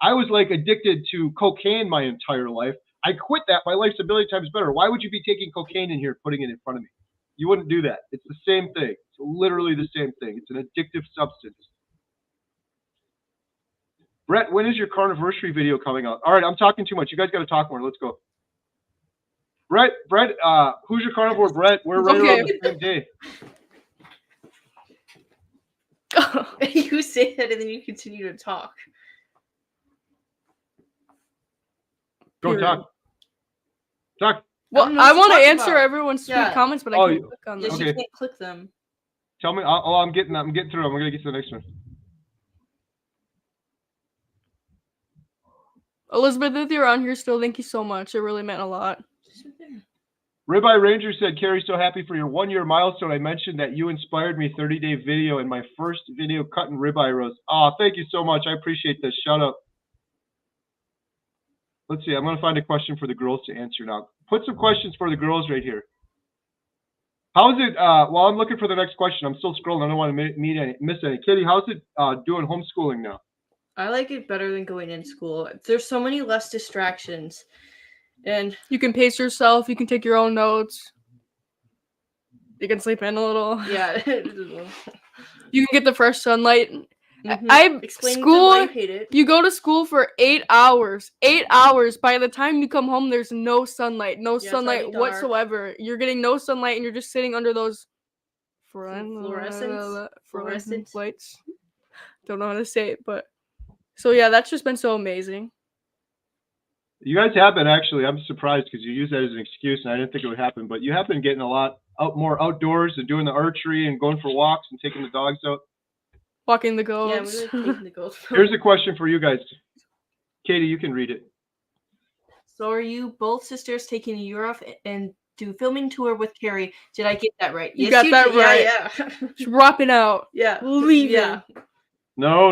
I was like addicted to cocaine my entire life. I quit that. My life's a million times better. Why would you be taking cocaine in here and putting it in front of me? You wouldn't do that. It's the same thing. It's literally the same thing. It's an addictive substance. Brett, when is your Carniversary video coming out? All right, I'm talking too much. You guys got to talk more. Let's go. Brett, who's your carnivore, Brett? We're right around the same day. You say that and then you continue to talk. Go talk. Talk. Well, I want to answer everyone's sweet comments, but I can't click on them. Yes, you can't click them. Tell me. I'm getting through them. I'm gonna get to the next one. Elizabeth, if you're on here still, thank you so much. It really meant a lot. Ribeye Ranger said, Carrie, so happy for your 1-year milestone. I mentioned that you inspired me 30-day video in my first video cutting ribeye roast. Oh, thank you so much. I appreciate this. Shout out. Let's see. I'm going to find a question for the girls to answer now. Put some questions for the girls right here. How's it, while I'm looking for the next question, I'm still scrolling. I don't want to miss any. Kitty, how's it doing homeschooling now? I like it better than going in school. There's so many less distractions. And you can pace yourself. You can take your own notes. You can sleep in a little. Yeah. You can get the fresh sunlight. Mm-hmm. You go to school for 8 hours. 8 hours. By the time you come home, there's no sunlight. No sunlight whatsoever. You're getting no sunlight, and you're just sitting under those fluorescent lights. Don't know how to say it, but so yeah, that's just been so amazing. You guys have been, actually. I'm surprised because you use that as an excuse, and I didn't think it would happen. But you have been getting a lot more outdoors and doing the archery and going for walks and taking the dogs out. Walking the goats. Yeah, we're taking the goats. Here's a question for you guys. Katie, you can read it. So are you both sisters taking Europe and do filming tour with Carrie? Did I get that right? You got that right. Yeah. Dropping out. Yeah. Leaving. Yeah. No.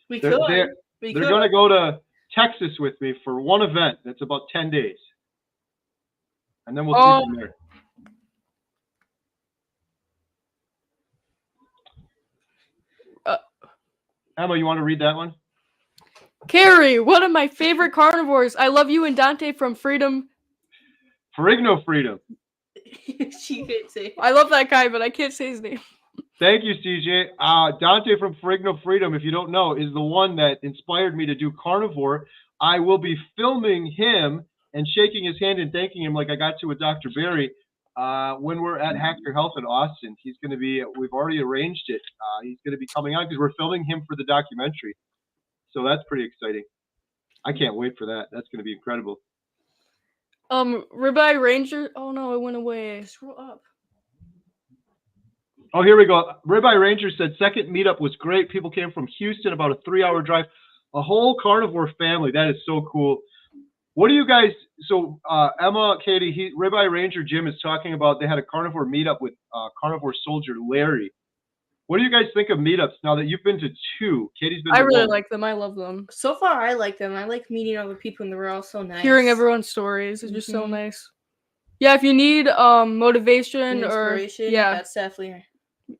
They're going to go to Texas with me for one event that's about 10 days. And then we'll see from there. Emma, you want to read that one? Carrie, one of my favorite carnivores. I love you and Dante from Freedom. Ferrigno Freedom. She could say. I love that guy, but I can't say his name. Thank you, CJ. Dante from Ferrigno Freedom, if you don't know, is the one that inspired me to do carnivore. I will be filming him and shaking his hand and thanking him like I got to with Dr. Barry when we're at Hack Your Health in Austin. He's going to be, we've already arranged it. He's going to be coming on because we're filming him for the documentary. So that's pretty exciting. I can't wait for that. That's going to be incredible. Ribeye Ranger. Oh no, it went away. Scroll up. Oh, here we go. Ribeye Ranger said, second meetup was great. People came from Houston, about a 3-hour drive. A whole carnivore family. That is so cool. What do you guys, so Emma, Katie, Ribeye Ranger Jim is talking about they had a carnivore meetup with carnivore soldier Larry. What do you guys think of meetups now that you've been to 2? Katie's been to 1. I really like them. I love them. So far, I like them. I like meeting other people, and they're all so nice. Hearing everyone's stories is just so nice. Yeah, if you need motivation or inspiration, that's definitely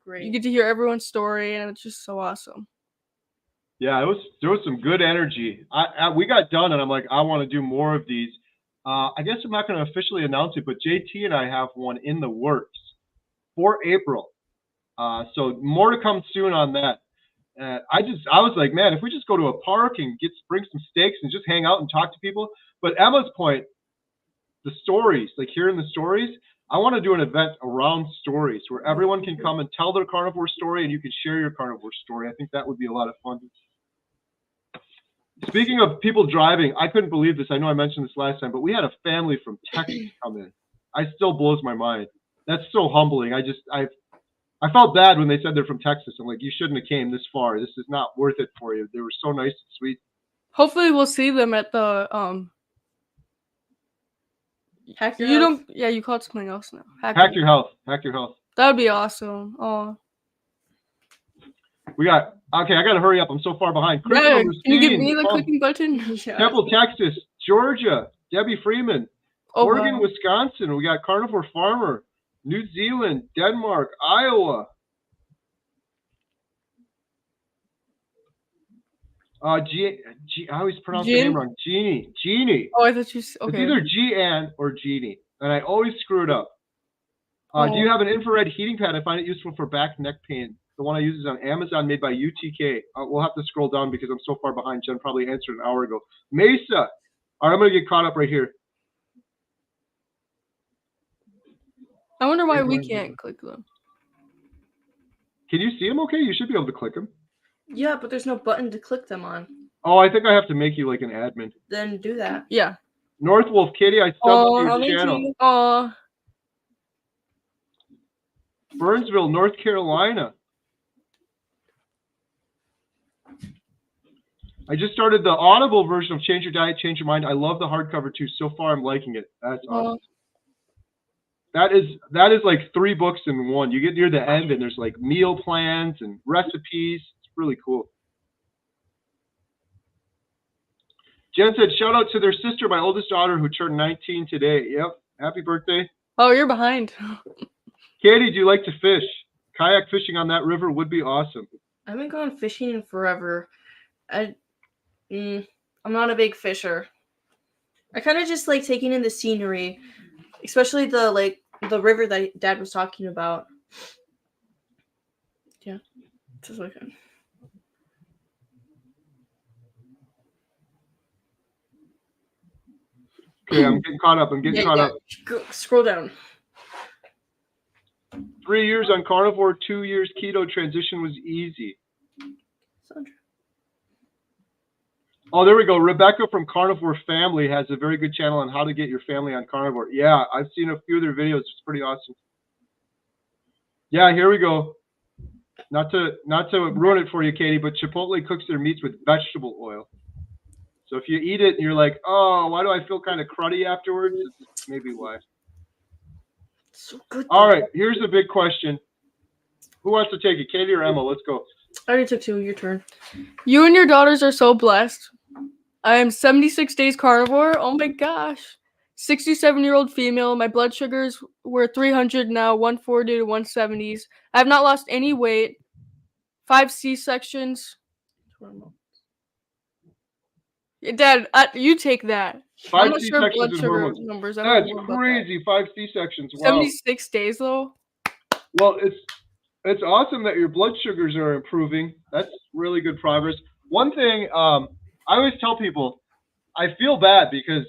great. You get to hear everyone's story, and it's just so awesome. Yeah, there was some good energy. We got done, and I'm like, I want to do more of these. I guess I'm not going to officially announce it, but JT and I have one in the works for April. So more to come soon on that. I was like, man, if we just go to a park and bring some steaks and just hang out and talk to people. But Emma's point, the stories, like hearing the stories, I want to do an event around stories where everyone can come and tell their carnivore story and you can share your carnivore story. I think that would be a lot of fun. Speaking of people driving, I couldn't believe this. I know I mentioned this last time, but we had a family from Texas come in. It still blows my mind. That's so humbling. I felt bad when they said they're from Texas. I'm like, you shouldn't have came this far. This is not worth it for you. They were so nice and sweet. Hopefully we'll see them at the Hack your health. you called something else now. Hack your health. Hack your health. That would be awesome. Oh. Okay, I gotta hurry up. I'm so far behind. Yeah, can you give me the clicking button? Yeah. Temple, Texas, Georgia, Debbie Freeman, Oregon, wow. Wisconsin. We got Carnivore Farmer, New Zealand, Denmark, Iowa. I always pronounce the name wrong. Jeannie. Oh, I thought you. Okay. It's either G-Ann or Jeannie, and I always screw it up. Do you have an infrared heating pad? I find it useful for back and neck pain. The one I use is on Amazon, made by UTK. We'll have to scroll down because I'm so far behind. Jen probably answered an hour ago. Mesa. All right, I'm going to get caught up right here. I wonder why we can't click them. Can you see them okay? You should be able to click them. Yeah, but there's no button to click them on. Oh, I think I have to make you like an admin. Then do that. Yeah. North Wolf Kitty, I subbed to your channel. Oh. Burnsville, North Carolina. I just started the Audible version of Change Your Diet, Change Your Mind. I love the hardcover too. So far, I'm liking it. That's awesome. That is like 3 books in one. You get near the end and there's like meal plans and recipes. It's really cool. Jen said, shout out to their sister, my oldest daughter, who turned 19 today. Yep. Happy birthday. Oh, you're behind. Katie, do you like to fish? Kayak fishing on that river would be awesome. I haven't gone fishing in forever. I'm not a big fisher. I kind of just like taking in the scenery, especially the river that Dad was talking about. Yeah, just like it. Okay, I'm getting caught up. Scroll down. 3 years on carnivore, 2 years keto. Transition was easy. Sandra. Oh, there we go. Rebecca from Carnivore Family has a very good channel on how to get your family on carnivore. Yeah, I've seen a few of their videos. It's pretty awesome. Yeah, here we go. Not to ruin it for you, Katie, but Chipotle cooks their meats with vegetable oil. So if you eat it and you're like, oh, why do I feel kind of cruddy afterwards? That's maybe why. So good. All right, here's a big question. Who wants to take it, Katie or Emma? Let's go. I already took 2. Your turn. You and your daughters are so blessed. I am 76 days carnivore. Oh my gosh. 67-year-old female. My blood sugars were 300 now, 140 to 170s. I have not lost any weight. 5 C-sections. Dad, you take that. 5 I'm not sure C-sections blood and sugar hormones. numbers. I That's don't know about crazy. 5 C-sections. that. Wow. 76 days though. Well, it's awesome that your blood sugars are improving. That's really good progress. One thing I always tell people, I feel bad because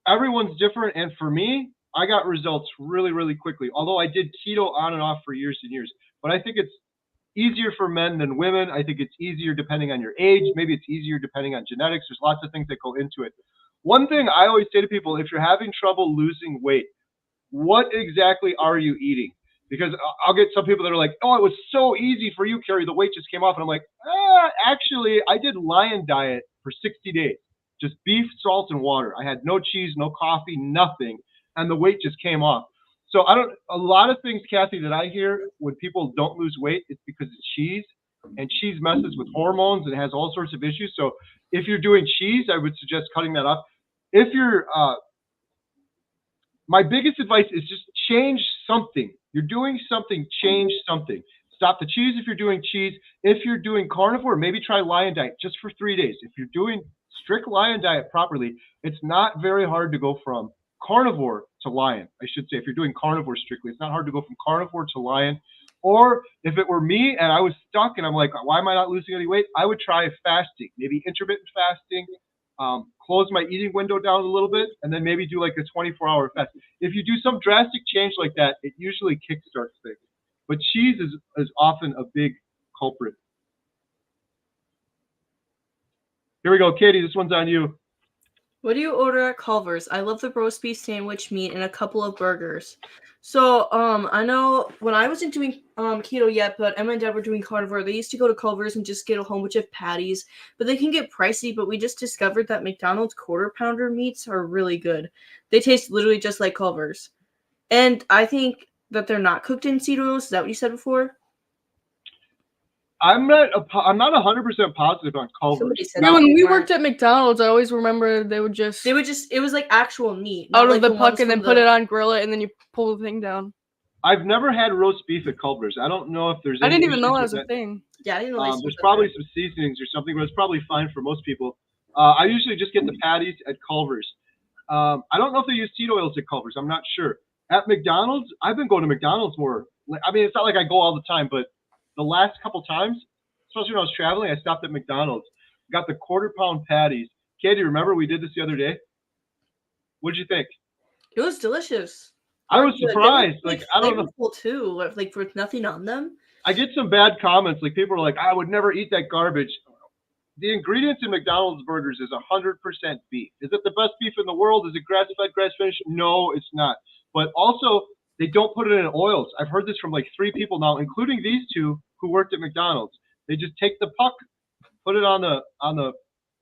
everyone's different, and for me, I got results really, really quickly. Although I did keto on and off for years and years, but I think it's easier for men than women. I think it's easier depending on your age. Maybe it's easier depending on genetics. There's lots of things that go into it. One thing I always say to people, if you're having trouble losing weight, what exactly are you eating? Because I'll get some people that are like, oh, it was so easy for you, Carrie. The weight just came off. And I'm like, actually, I did Lion Diet for 60 days. Just beef, salt, and water. I had no cheese, no coffee, nothing. And the weight just came off. So a lot of things, Kathy, that I hear when people don't lose weight, it's because of cheese. And cheese messes with hormones and has all sorts of issues. So if you're doing cheese, I would suggest cutting that off. If you're, my biggest advice is just change something. You're doing something, change something. Stop the cheese if you're doing cheese. If you're doing carnivore, maybe try Lion Diet just for 3 days. If you're doing strict Lion Diet properly, it's not very hard to go from carnivore to lion. I should say, if you're doing carnivore strictly, it's not hard to go from carnivore to lion. Or if it were me and I was stuck and I'm like, why am I not losing any weight? I would try fasting, maybe intermittent fasting, close my eating window down a little bit, and then maybe do like a 24-hour fast. If you do some drastic change like that, it usually kickstarts things. But cheese is often a big culprit. Here we go, Katie, this one's on you. What do you order at Culver's? I love the roast beef sandwich, meat, and a couple of burgers. So, I know when I wasn't doing keto yet, but Emma and Dad were doing carnivore, they used to go to Culver's and just get a whole bunch of patties. But they can get pricey, but we just discovered that McDonald's quarter pounder meats are really good. They taste literally just like Culver's. And I think that they're not cooked in seed oils. Is that what you said before? I'm not 100% positive on Culver's. Somebody said Yeah, that when we before. worked at McDonald's, I always remember they would just it was like actual meat. out not of like the ones puck and then from put it on, grill it, and then you pull the thing down. I've never had roast beef at Culver's. I don't know if there's I any didn't even know issues that with was a thing. Yeah, I didn't know. There's probably some seasonings or something, but it's probably fine for most people. I usually just get the patties at Culver's. I don't know if they use seed oils at Culver's. I'm not sure. At McDonald's, I've been going to McDonald's more. I mean, it's not like I go all the time, but the last couple times, especially when I was traveling, I stopped at McDonald's, got the quarter-pound patties. Katie, remember we did this the other day? What did you think? It was delicious. I was surprised. They were, I don't know. flavorful too, like with nothing on them. I get some bad comments. Like people are like, I would never eat that garbage. The ingredients in McDonald's burgers is 100% beef. Is it the best beef in the world? Is it grass-fed, grass-finished? No, it's not. But also, they don't put it in oils. I've heard this from like 3 people now, including these 2 who worked at McDonald's. They just take the puck, put it on the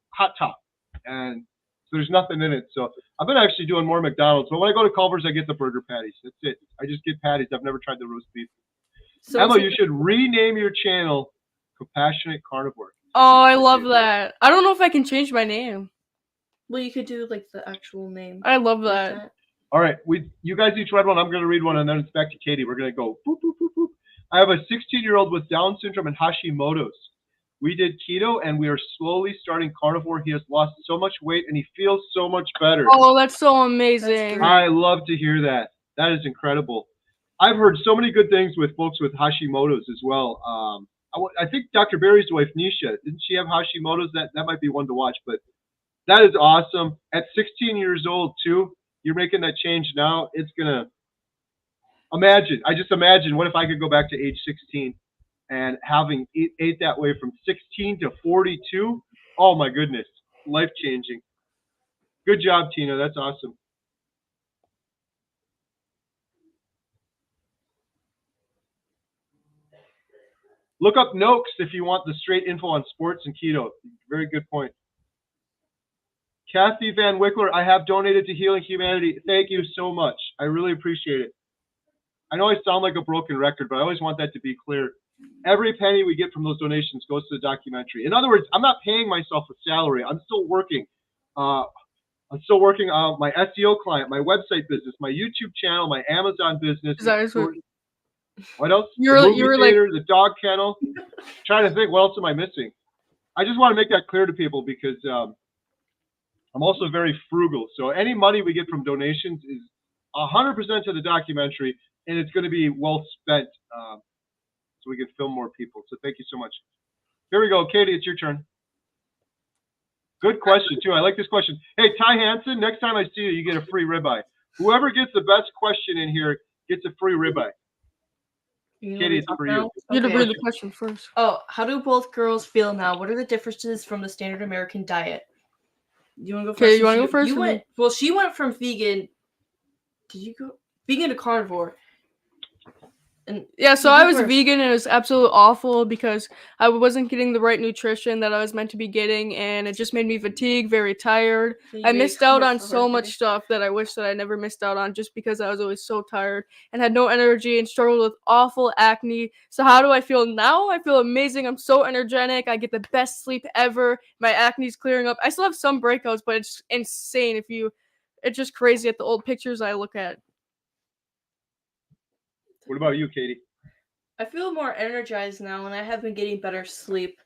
hot top, and so there's nothing in it. So I've been actually doing more McDonald's. But when I go to Culver's, I get the burger patties. That's it. I just get patties. I've never tried the roast beef. So Emma, you should rename your channel Compassionate Carnivore. Oh, I love that. I don't know if I can change my name. Well, you could do like the actual name. I love that. All right, you guys each read one. I'm going to read one, and then it's back to Katie. We're going to go boop, boop, boop, boop. I have a 16-year-old with Down syndrome and Hashimoto's. We did keto, and we are slowly starting carnivore. He has lost so much weight, and he feels so much better. Oh, that's so amazing. I love to hear that. That is incredible. I've heard so many good things with folks with Hashimoto's as well. I think Dr. Barry's wife, Nisha, didn't she have Hashimoto's? That might be one to watch, but that is awesome. At 16 years old, too, you're making that change now. It's going to I just imagine what if I could go back to age 16 and having ate that way from 16 to 42. Oh, my goodness. Life-changing. Good job, Tina. That's awesome. Look up Noakes if you want the straight info on sports and keto. Very good point. Kathy Van Wickler, I have donated to Healing Humanity. Thank you so much. I really appreciate it. I know I sound like a broken record, but I always want that to be clear. Every penny we get from those donations goes to the documentary. In other words, I'm not paying myself a salary. I'm still working. I'm still working on my SEO client, my website business, my YouTube channel, my Amazon business. What else? You were theater, the dog kennel. Trying to think, what else am I missing? I just want to make that clear to people because I'm also very frugal. So any money we get from donations is 100% to the documentary, and it's going to be well spent so we can film more people. So thank you so much. Here we go. Katie, it's your turn. Good question, too. I like this question. Hey, Ty Hansen, next time I see you, you get a free ribeye. Whoever gets the best question in here gets a free ribeye. Katie, it's for you. You had to read the question first. Oh, how do both girls feel now? What are the differences from the standard American diet? You want to go first? Okay, you want to go first? You went. Well, she went from vegan. Did you go vegan to carnivore? And yeah, so I was vegan and it was absolutely awful because I wasn't getting the right nutrition that I was meant to be getting, and it just made me fatigued, very tired. I missed out on so much stuff that I wish that I never missed out on just because I was always so tired and had no energy and struggled with awful acne. So how do I feel now? I feel amazing. I'm so energetic. I get the best sleep ever. My acne's clearing up. I still have some breakouts, but it's insane it's just crazy at the old pictures I look at. What about you, Katie? I feel more energized now, and I have been getting better sleep.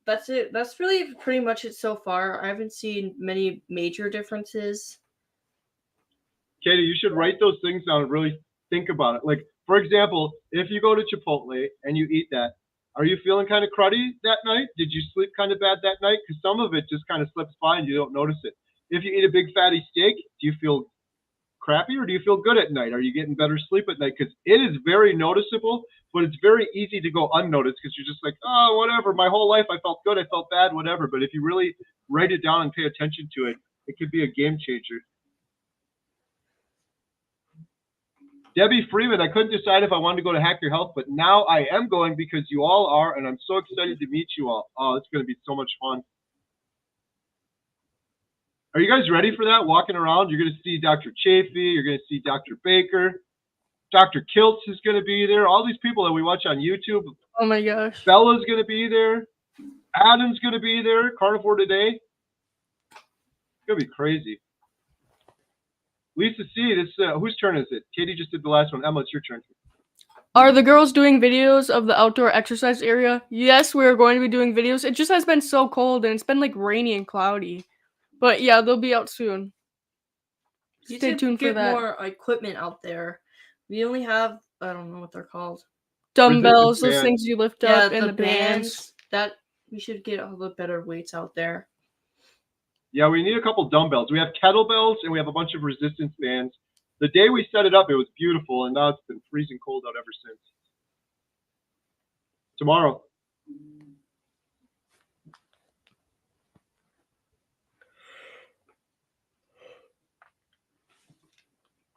That's it. That's really pretty much it so far. I haven't seen many major differences. Katie, you should write those things down and really think about it. Like, For example, if you go to Chipotle and you eat that, are you feeling kind of cruddy that night? Did you sleep kind of bad that night? Because some of it just kind of slips by and you don't notice it. If you eat a big fatty steak, do you feel crappy or do you feel good at night? Are you getting better sleep at night? Because it is very noticeable, but it's very easy to go unnoticed because you're just like, oh, whatever. My whole life I felt good, I felt bad, whatever. But if you really write it down and pay attention to it, it could be a game changer. Debbie Freeman, I couldn't decide if I wanted to go to Hack Your Health, but now I am going because you all are, and I'm so excited to meet you all. Oh, it's going to be so much fun. Are you guys ready for that? Walking around, you're going to see Dr. Chafee, you're going to see Dr. Baker, Dr. Kiltz is going to be there, all these people that we watch on YouTube. Oh my gosh. Bella's going to be there. Adam's going to be there. Carnivore Today. It's going to be crazy. Lisa C, this whose turn is it? Katie just did the last one. Emma, it's your turn. Are the girls doing videos of the outdoor exercise area? Yes, we're going to be doing videos. It just has been so cold and it's been like rainy and cloudy. But yeah, they'll be out soon. Stay tuned for that. Get more equipment out there. We only have, I don't know what they're called. Dumbbells, those things you lift up, and the bands. That we should get all the better weights out there. Yeah, we need a couple dumbbells. We have kettlebells and we have a bunch of resistance bands. The day we set it up, it was beautiful, and now it's been freezing cold out ever since. Tomorrow.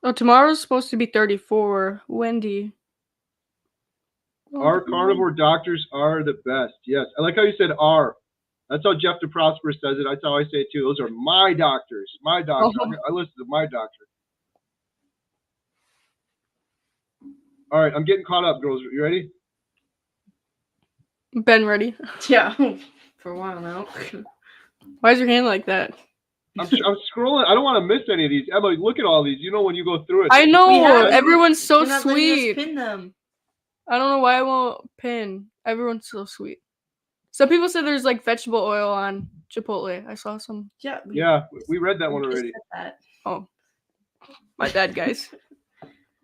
Oh, tomorrow's supposed to be 34. Wendy. Our carnivore doctors are the best. Yes. I like how you said "are." That's how Jeff DeProsper says it. That's how I say it too. Those are my doctors. My doctor. I listen to my doctor. All right, I'm getting caught up, girls. You ready? Ben, ready? Yeah, for a while now. Why is your hand like that? I'm scrolling. I don't want to miss any of these. Emma, look at all these. You know when you go through it. I know. Everyone's so sweet. Pin them. I don't know why I won't pin. Everyone's so sweet. Some people said there's like vegetable oil on Chipotle. I saw some. Yeah. We read that one already. That. Oh, my bad, guys.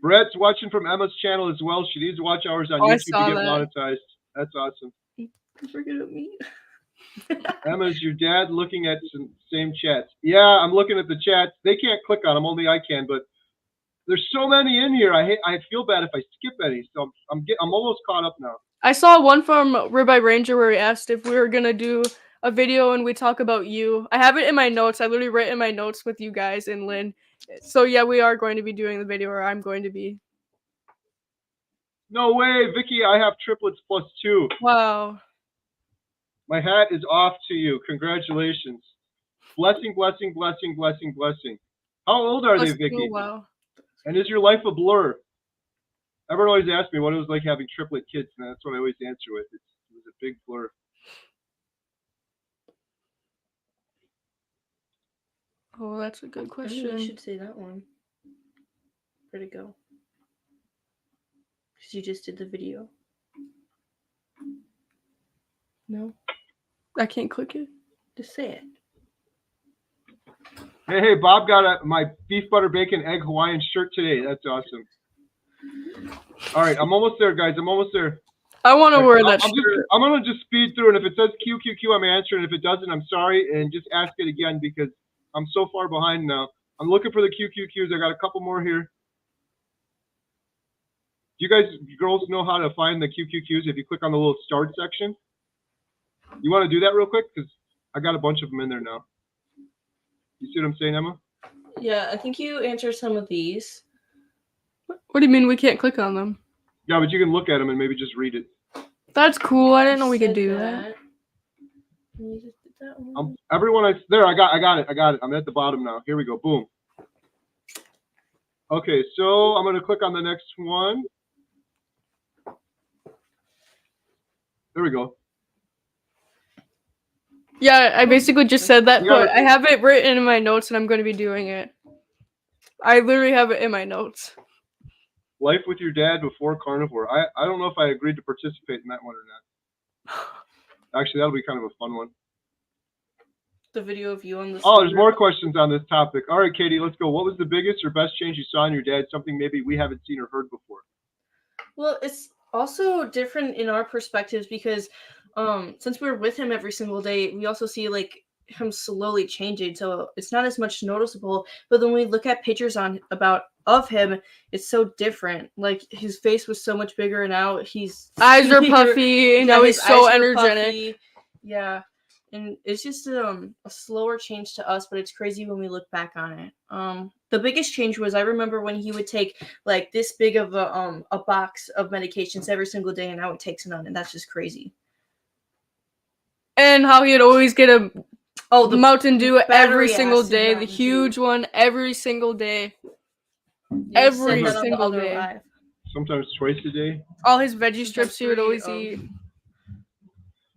Brett's watching from Emma's channel as well. She needs watch hours on YouTube to get monetized. That's awesome. Don't forget about me. Emma's your dad looking at some same chats. Yeah, I'm looking at the chats. They can't click on them. Only I can. But there's so many in here. I feel bad if I skip any. So I'm almost caught up now. I saw one from Ribeye Ranger where he asked if we were gonna do a video and we talk about you. I have it in my notes. I literally wrote in my notes with you guys and Lynn. So yeah, we are going to be doing the video, or I'm going to be. No way, Vicky. I have triplets +2. Wow. My hat is off to you. Congratulations. Blessing, blessing, blessing, blessing, blessing. How old are they, Vicky? Oh, wow. And is your life a blur? Everyone always asks me what it was like having triplet kids, and that's what I always answer with. It was a big blur. Oh, that's a good question. I think you should say that one. Where'd it go? Because you just did the video. No? I can't click it. Just say it. Hey, Bob got my beef butter bacon egg Hawaiian shirt today. That's awesome. All right, I'm almost there, guys. I'm almost there. I want to wear that shirt. I'm going to just speed through, and if it says QQQ, I'm answering. If it doesn't, I'm sorry, and just ask it again because I'm so far behind now. I'm looking for the QQQs. I got a couple more here. Do you guys, girls, know how to find the QQQs if you click on the little start section? You want to do that real quick? Because I got a bunch of them in there now. You see what I'm saying, Emma? Yeah, I think you answered some of these. What do you mean we can't click on them? Yeah, but you can look at them and maybe just read it. That's cool. I didn't know we could do that. You just did that one. Everyone, I got it. I'm at the bottom now. Here we go. Boom. Okay, so I'm going to click on the next one. There we go. Yeah, I basically just said that, but I have it written in my notes and I'm going to be doing it. I literally have it in my notes. Life with your dad before carnivore. I don't know if I agreed to participate in that one or not. Actually, that'll be kind of a fun one. The video of you on the Oh, there's more questions on this topic. All right, Katie, let's go. What was the biggest or best change you saw in your dad? Something maybe we haven't seen or heard before. Well, it's also different in our perspectives because since we're with him every single day, we also see like him slowly changing, so it's not as much noticeable. But when we look at pictures of him, it's so different. Like his face was so much bigger, and now he's Eyes are puffy, and now he's so energetic. Yeah, and it's just a slower change to us, but it's crazy when we look back on it. The biggest change was I remember when he would take like this big of a box of medications every single day, and now he takes none, and that's just crazy. And how he'd always get the Mountain Dew every single day, the huge one every single day. Every single day. Sometimes twice a day. All his veggie strips he would always eat.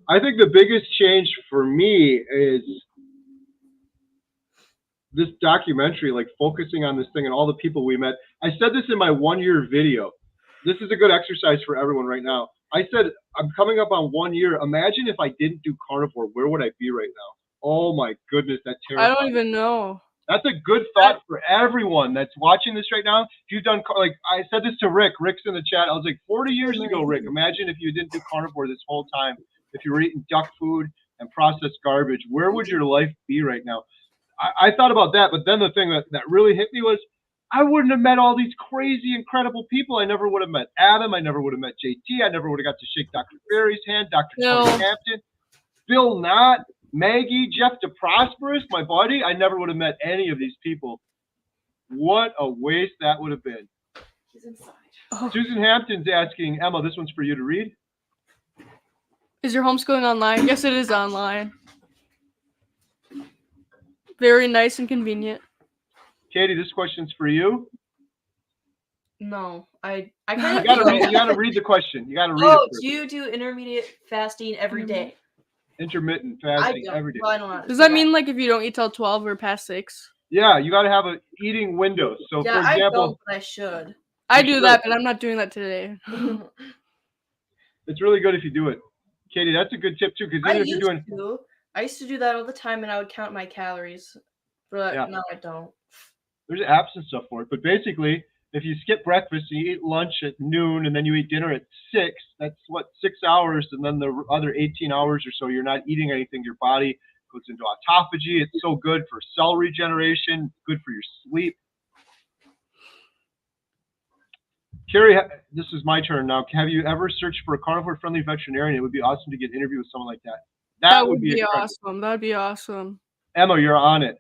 I think the biggest change for me is this documentary, like focusing on this thing and all the people we met. I said this in my 1-year video. This is a good exercise for everyone right now. I said, I'm coming up on 1 year. Imagine if I didn't do carnivore, where would I be right now? Oh my goodness, that's terrifying. I don't even know. That's a good thought for everyone that's watching this right now. If you've done, like I said this to Rick. Rick's in the chat. I was like, 40 years ago, Rick, imagine if you didn't do carnivore this whole time. If you were eating duck food and processed garbage, where would your life be right now? I thought about that, but then the thing that really hit me was I wouldn't have met all these crazy, incredible people. I never would have met Adam. I never would have met JT. I never would have got to shake Dr. Barry's hand, Dr. Tony Hampton, Bill Knott, Maggie, Jeff DeProsperous, my buddy. I never would have met any of these people. What a waste that would have been. He's inside. Susan Hampton's asking, Emma, this one's for you to read. Is your homeschooling online? Yes, it is online. Very nice and convenient. Katie, this question's for you. No, I kind of. You gotta read the question. You gotta read it. Oh, do you do intermediate fasting every day? Intermittent fasting every day. Well, I don't know. Does that mean like if you don't eat till 12 or past 6? Yeah, you gotta have a eating window. So yeah, for example, I don't, but I should. I do that, but I'm not doing that today. It's really good if you do it. Katie, that's a good tip too, because even if you're doing. I used to do that all the time, and I would count my calories, but now I don't. There's apps and stuff for it, but basically, if you skip breakfast and you eat lunch at noon and then you eat dinner at 6, that's what, 6 hours, and then the other 18 hours or so you're not eating anything. Your body goes into autophagy. It's so good for cell regeneration, good for your sleep. Carrie, this is my turn now. Have you ever searched for a carnivore-friendly veterinarian? It would be awesome to get an interview with someone like that. That would be awesome. That would be awesome. Emma, you're on it.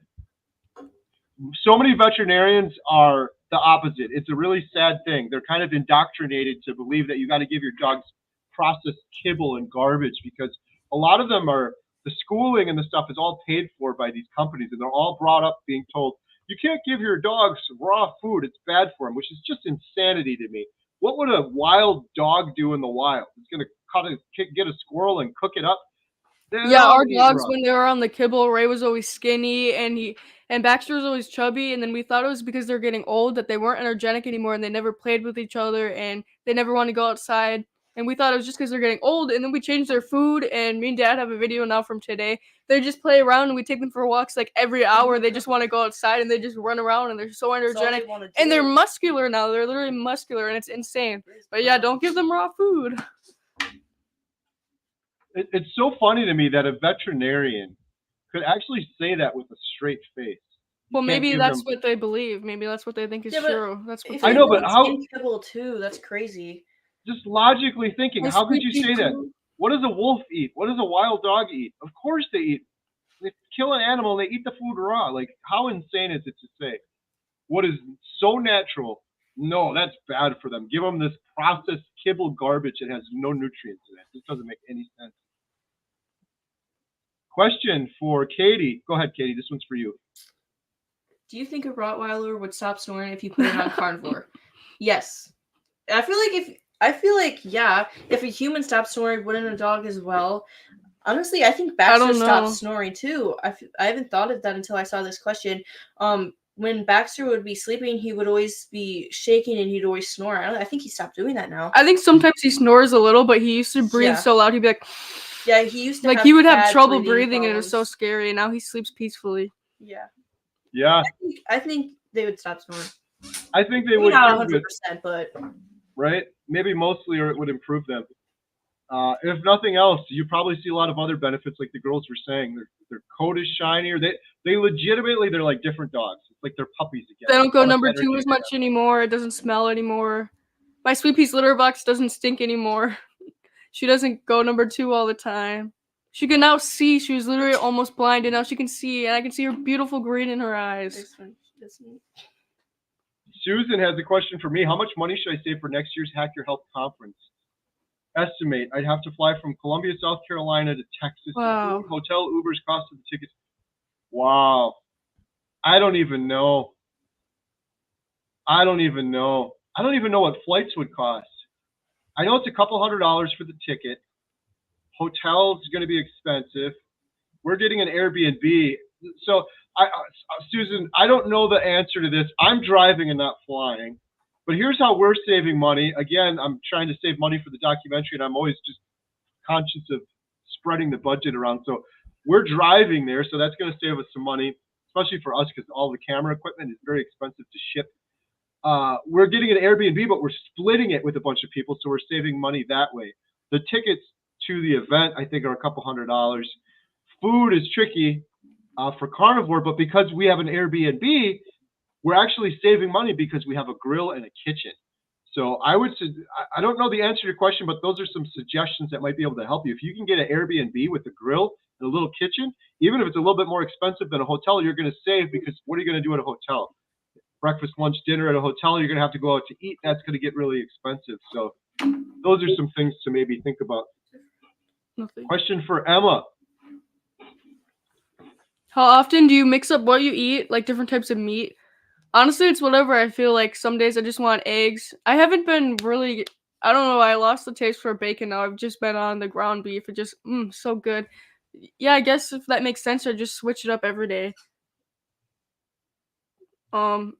So many veterinarians are the opposite. It's a really sad thing. They're kind of indoctrinated to believe that you got to give your dogs processed kibble and garbage, because a lot of them are, the schooling and the stuff is all paid for by these companies, and they're all brought up being told, you can't give your dogs raw food. It's bad for them, which is just insanity to me. What would a wild dog do in the wild? It's going to get a squirrel and cook it up? Yeah, our dogs, when they were on the kibble, Ray was always skinny, and Baxter was always chubby, and then we thought it was because they're getting old, that they weren't energetic anymore, and they never played with each other, and they never want to go outside, and we thought it was just because they're getting old, and then we changed their food, and me and Dad have a video now from today. They just play around, and we take them for walks like every hour. They just want to go outside, and they just run around, and they're so energetic, and they're muscular now. They're literally muscular, and it's insane. But yeah, don't give them raw food. It's so funny to me that a veterinarian could actually say that with a straight face. Well, maybe that's what they believe. Maybe that's what they think is true. That's what I know, but how? Kibble too. That's crazy. Just logically thinking, how could you say that? What does a wolf eat? What does a wild dog eat? Of course they eat. They kill an animal and they eat the food raw. Like, how insane is it to say what is so natural? No, that's bad for them. Give them this processed kibble garbage that has no nutrients in it. This doesn't make any sense. Question for Katie. Go ahead, Katie. This one's for you. Do you think a Rottweiler would stop snoring if you put it on carnivore? Yes. I feel like if a human stops snoring, wouldn't a dog as well? Honestly, I think Baxter stopped snoring too. I haven't thought of that until I saw this question. When Baxter would be sleeping, he would always be shaking and he'd always snore. I think he stopped doing that now. I think sometimes he snores a little, but he used to breathe so loud. He'd be like, yeah, he used to like he would have trouble breathing, and it was so scary. And now he sleeps peacefully. Yeah. Yeah. I think they would stop snoring. I think they would. Not 100%, but right? Maybe mostly, or it would improve them. If nothing else, you probably see a lot of other benefits, like the girls were saying. Their coat is shinier. They legitimately, they're like different dogs. It's like they're puppies again. They don't go A lot of number energy 2 as in much them. anymore. It doesn't smell anymore. My Sweet Pea's litter box doesn't stink anymore. She doesn't go number 2 all the time. She can now see. She was literally almost blind, and now she can see, and I can see her beautiful green in her eyes. This one doesn't. Susan has a question for me. How much money should I save for next year's Hack Your Health conference? Estimate. I'd have to fly from Columbia, South Carolina to Texas. Wow. Hotel, Ubers, cost of the tickets. Wow. I don't even know. I don't even know what flights would cost. I know it's a couple $100s for the ticket. Hotel's going to be expensive. We're getting an Airbnb. So, Susan, I don't know the answer to this. I'm driving and not flying. But here's how we're saving money. Again, I'm trying to save money for the documentary, and I'm always just conscious of spreading the budget around. So we're driving there, so that's going to save us some money, especially for us because all the camera equipment is very expensive to ship. We're getting an Airbnb, but we're splitting it with a bunch of people, so we're saving money that way. The tickets to the event, I think, are a couple $100s. Food is tricky for Carnivore, but because we have an Airbnb, we're actually saving money because we have a grill and a kitchen. So I don't know the answer to your question, but those are some suggestions that might be able to help you. If you can get an Airbnb with a grill and a little kitchen, even if it's a little bit more expensive than a hotel, you're going to save because what are you going to do at a hotel? Breakfast, lunch, dinner at a hotel, you're going to have to go out to eat. That's going to get really expensive. So those are some things to maybe think about. Nothing. Question for Emma. How often do you mix up what you eat, like different types of meat? Honestly, it's whatever I feel like. Some days I just want eggs. I haven't been really, I don't know, I lost the taste for bacon now. I've just been on the ground beef. It just, so good. Yeah, I guess if that makes sense, I just switch it up every day. I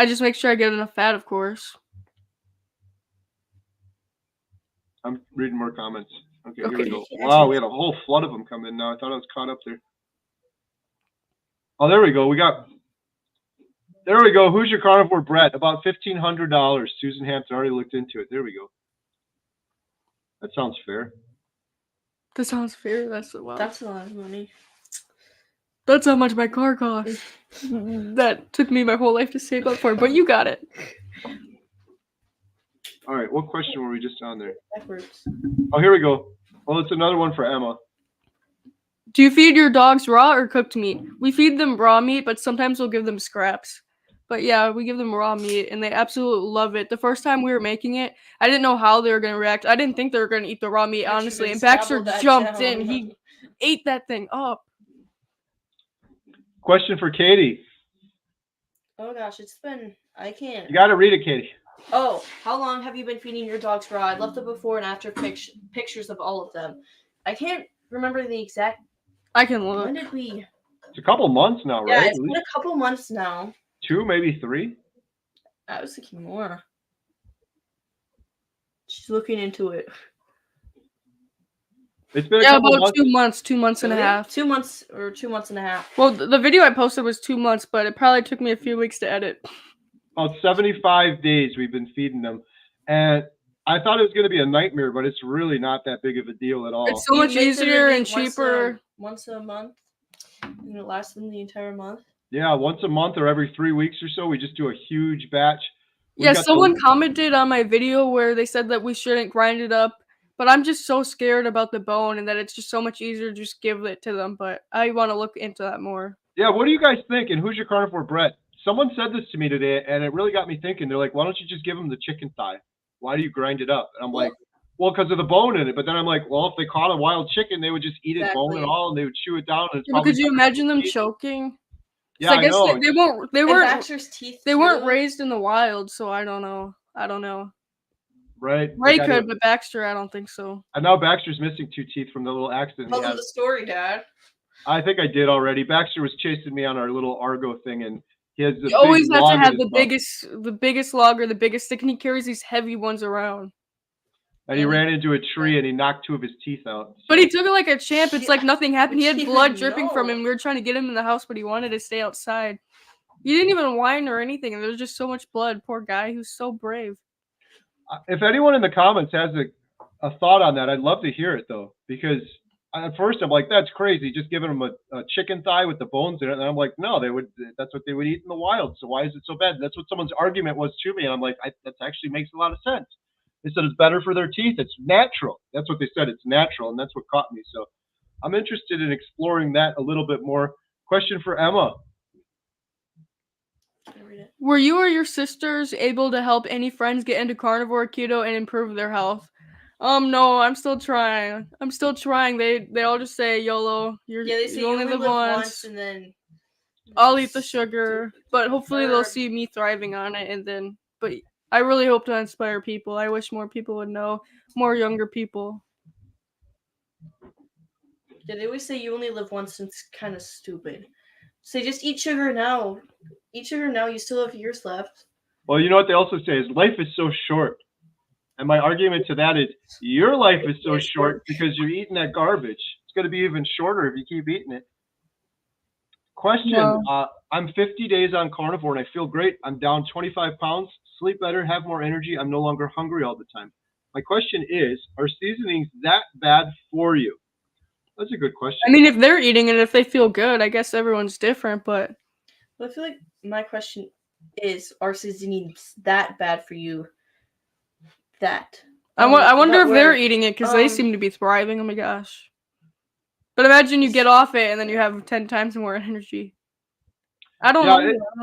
just make sure I get enough fat, of course. I'm reading more comments. Okay, here Okay. we go. Wow, we had a whole flood of them come in now. I thought I was caught up there. Oh, there we go. There we go. Who's your carnivore Brett? About $1,500. Susan Hampton already looked into it. There we go. That sounds fair. That sounds fair. That's a lot of money. That's how much my car costs. That took me my whole life to save up for, but you got it. All right, what question were we just on there? Backwards. Oh, here we go. Well, it's another one for Emma. Do you feed your dogs raw or cooked meat? We feed them raw meat, but sometimes we'll give them scraps. But yeah, we give them raw meat, and they absolutely love it. The first time we were making it, I didn't know how they were going to react. I didn't think they were going to eat the raw meat, honestly. And Baxter jumped in. He ate that thing up. Question for Katie. Oh gosh, I can't. You got to read it, Katie. Oh, how long have you been feeding your dogs raw? I'd love the before and after pictures of all of them. I can't remember the exact. I can look. When did we? It's a couple months now, right? Yeah, it's been a couple months now. 2, maybe 3? I was thinking more. She's looking into it. It's been a couple about months. 2 months, 2 months and a half. 2 months or 2 months and a half. Well, the video I posted was 2 months, but it probably took me a few weeks to edit. About 75 days we've been feeding them. And I thought it was going to be a nightmare, but it's really not that big of a deal at all. It's so much easier and cheaper. Once a month? And it lasts them the entire month? Yeah, once a month or every 3 weeks or so, we just do a huge batch. Yeah, someone commented on my video where they said that we shouldn't grind it up, but I'm just so scared about the bone and that it's just so much easier to just give it to them, but I want to look into that more. Yeah, what do you guys think? And who's your carnivore Brett? Someone said this to me today, and it really got me thinking. They're like, why don't you just give them the chicken thigh? Why do you grind it up? And I'm like, well, because of the bone in it. But then I'm like, well, if they caught a wild chicken, they would just eat it bone and all, and they would chew it down. And could you imagine them choking? Yeah, I guess know. They weren't raised in the wild, so I don't know. Right. Ray could, but Baxter, I don't think so. And now Baxter's missing 2 teeth from the little accident he had. Tell them the story, Dad. I think I did already. Baxter was chasing me on our little Argo thing, and he has You always have to have the biggest log or the biggest stick, and he carries these heavy ones around. And he ran into a tree and he knocked 2 of his teeth out. So. But he took it like a champ. It's like nothing happened. He had blood dripping from him. We were trying to get him in the house, but he wanted to stay outside. You didn't even whine or anything, and there was just so much blood. Poor guy, he was so brave. If anyone in the comments has a thought on that, I'd love to hear it though, because at first I'm like, that's crazy, just giving them a chicken thigh with the bones in it, and I'm like, no, that's what they would eat in the wild. So why is it so bad? That's what someone's argument was to me, and I'm like, that actually makes a lot of sense. They said it's better for their teeth. It's natural. That's what they said. It's natural, and that's what caught me. So I'm interested in exploring that a little bit more. Question for Emma. Were you or your sisters able to help any friends get into carnivore, keto, and improve their health? No, I'm still trying. They all just say YOLO. They say you only live once. and then I'll eat the sugar, but hopefully they'll see me thriving on it, and then. But I really hope to inspire people. I wish more people would know, more younger people. Yeah, they always say you only live once, and it's kind of stupid. Say just eat sugar now. Eat sugar now. You still have years left. Well, you know what they also say is life is so short. And my argument to that is your life is so short because you're eating that garbage. It's going to be even shorter if you keep eating it. Question. Wow. I'm 50 days on carnivore and I feel great. I'm down 25 pounds, sleep better, have more energy. I'm no longer hungry all the time. My question is, are seasonings that bad for you? That's a good question. I mean, if they're eating it, if they feel good, I guess everyone's different, but. Well, I feel like my question is, are seasonings that bad for you? I wonder if they're eating it because they seem to be thriving. Oh my gosh. But imagine you get off it and then you have 10 times more energy. I don't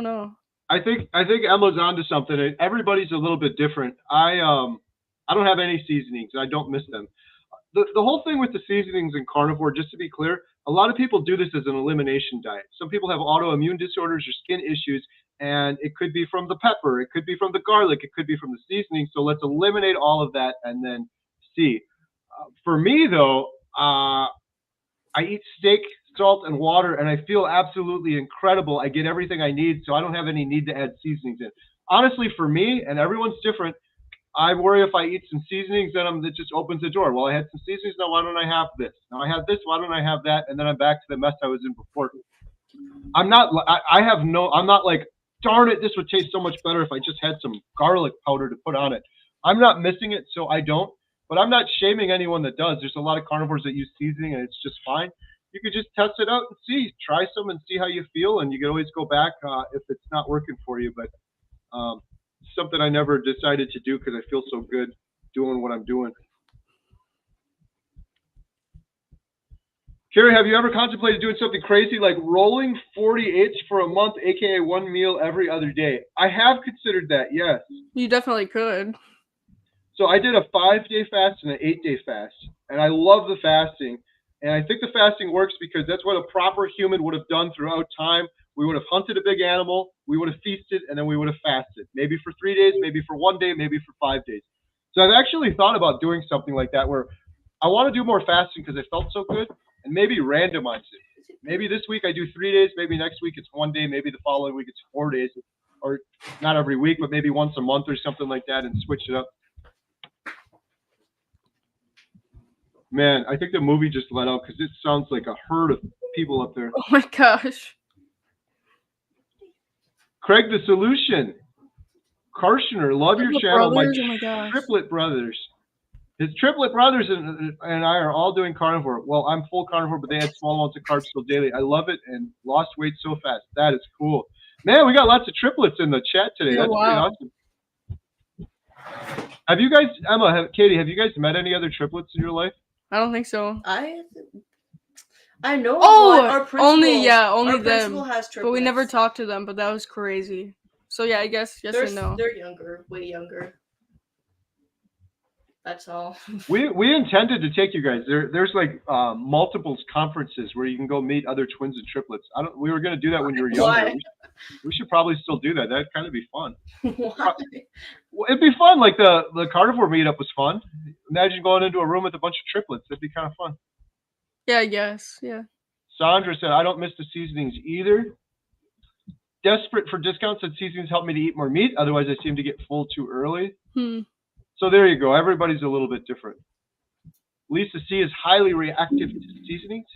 know. I think Emma's onto something. Everybody's a little bit different. I don't have any seasonings. I don't miss them. The whole thing with the seasonings in carnivore, just to be clear, a lot of people do this as an elimination diet. Some people have autoimmune disorders or skin issues, and it could be from the pepper, it could be from the garlic, it could be from the seasoning. So let's eliminate all of that and then see. For me, though, I eat steak, salt, and water, and I feel absolutely incredible. I get everything I need, so I don't have any need to add seasonings in. Honestly, for me, and everyone's different, I worry if I eat some seasonings, then it just opens the door. Well, I had some seasonings, now why don't I have this? Now I have this, why don't I have that? And then I'm back to the mess I was in before. I'm not like, darn it, this would taste so much better if I just had some garlic powder to put on it. I'm not missing it, so I don't. But I'm not shaming anyone that does. There's a lot of carnivores that use seasoning, and it's just fine. You could just test it out and see. Try some and see how you feel, and you can always go back if it's not working for you. But something I never decided to do because I feel so good doing what I'm doing. Carrie, have you ever contemplated doing something crazy like rolling 48s for a month, aka one meal every other day? I have considered that, yes. You definitely could. So I did a 5-day fast and an 8-day fast, and I love the fasting. And I think the fasting works because that's what a proper human would have done throughout time. We would have hunted a big animal, we would have feasted, and then we would have fasted. Maybe for 3 days, maybe for 1 day, maybe for 5 days. So I've actually thought about doing something like that where I want to do more fasting because I felt so good, and maybe randomize it. Maybe this week I do 3 days, maybe next week it's 1 day, maybe the following week it's 4 days, or not every week, but maybe once a month or something like that, and switch it up. Man, I think the movie just let out because it sounds like a herd of people up there. Oh my gosh. Craig the Solution. Karshner, love your channel. Brothers, oh my gosh. Triplet brothers. His triplet brothers and I are all doing carnivore. Well, I'm full carnivore, but they had small amounts of carbs still daily. I love it and lost weight so fast. That is cool. Man, we got lots of triplets in the chat today. That's pretty awesome. Have you guys, Katie, have you guys met any other triplets in your life? I don't think so. I know. Oh, only them. Has triplets. But we never talked to them. But that was crazy. So yeah, I guess yes and no. They're younger, way younger. That's all. We intended to take you guys. There's like multiples conferences where you can go meet other twins and triplets. We were gonna do that when you were younger. We should probably still do that. That'd kind of be fun. Why? It'd be fun. Like the carnivore meetup was fun. Imagine going into a room with a bunch of triplets. It'd be kind of fun. Yeah, I guess. Yeah. Sandra said, I don't miss the seasonings either. Desperate for discounts, said seasonings help me to eat more meat. Otherwise, I seem to get full too early. So there you go. Everybody's a little bit different. Lisa C is highly reactive to seasonings.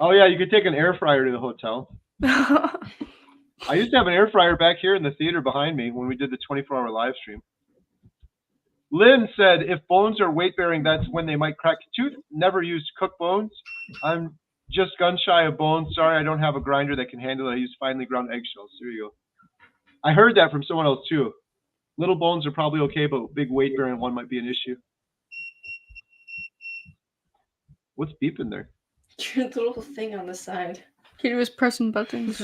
Oh yeah, you could take an air fryer to the hotel. I used to have an air fryer back here in the theater behind me when we did the 24-hour live stream. Lynn said, if bones are weight bearing, that's when they might crack a tooth. Never used cooked bones. I'm just gun shy of bones. Sorry, I don't have a grinder that can handle it. I use finely ground eggshells. There you go. I heard that from someone else too. Little bones are probably okay, but big weight bearing one might be an issue. What's beeping there? The little thing on the side. Katie was pressing buttons.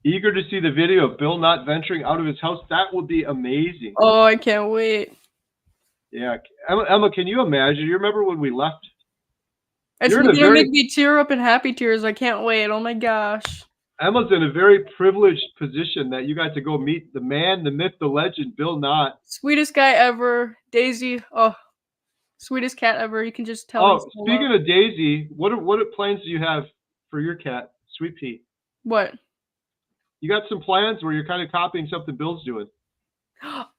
Eager to see the video of Bill not venturing out of his house. That would be amazing. Oh, I can't wait. Yeah. Emma, can you imagine? You remember when we left? It's gonna make me tear up in happy tears. I can't wait. Oh my gosh. Emma's in a very privileged position that you got to go meet the man, the myth, the legend, Bill Knott. Sweetest guy ever. Daisy. Oh, sweetest cat ever. You can just tell. Oh, speaking of Daisy, what plans do you have for your cat, Sweet Pea? What? You got some plans where you're kind of copying something Bill's doing.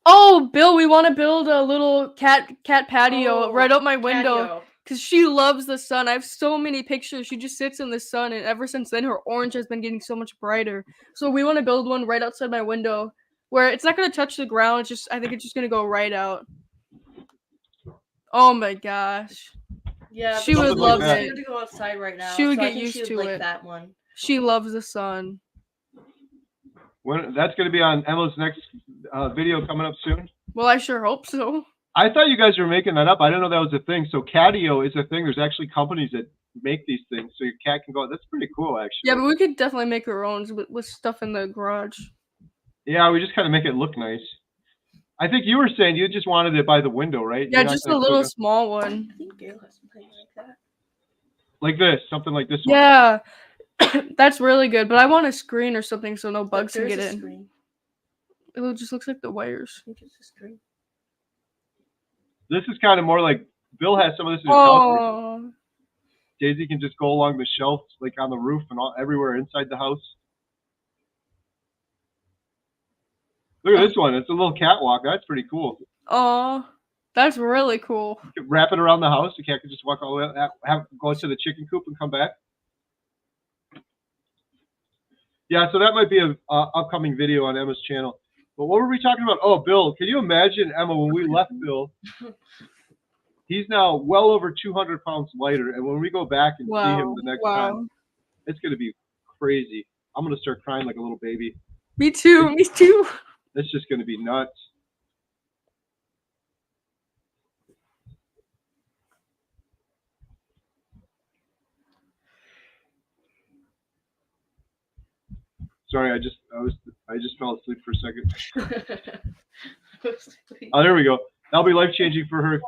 Oh, Bill, we want to build a little cat patio right out my window because she loves the sun. I have so many pictures. She just sits in the sun, and ever since then, her orange has been getting so much brighter. So we want to build one right outside my window where it's not going to touch the ground. It's just, I think it's just going to go right out. Oh my gosh. Yeah, she would love it. She would go outside right now. She would get used to it. That one. She loves the sun. That's going to be on Emma's next video coming up soon. Well, I sure hope so. I thought you guys were making that up. I didn't know that was a thing. So catio is a thing. There's actually companies that make these things, so your cat can go. That's pretty cool, actually. Yeah, but we could definitely make our own with stuff in the garage. Yeah, we just kind of make it look nice. I think you were saying you just wanted it by the window, right? Yeah, just a little small one. I think Gail has something like that. Like this, something like this one. Yeah. That's really good, but I want a screen or something so no bugs can get in. Screen. It just looks like the wires. I think it's a screen. This is kind of more like Bill has some of this in his house. Daisy can just go along the shelves, like on the roof and everywhere inside the house. Look at this one. It's a little catwalk. That's pretty cool. Oh, that's really cool. You can wrap it around the house. The cat can just walk all the way, go to the chicken coop and come back. Yeah, so that might be an upcoming video on Emma's channel. But what were we talking about? Oh, Bill. Can you imagine, Emma, when we left Bill, he's now well over 200 pounds lighter. And when we go back and see him the next time, it's going to be crazy. I'm going to start crying like a little baby. Me too. Me too. It's just going to be nuts. Sorry, I just fell asleep for a second. Oh, there we go. That'll be life-changing for her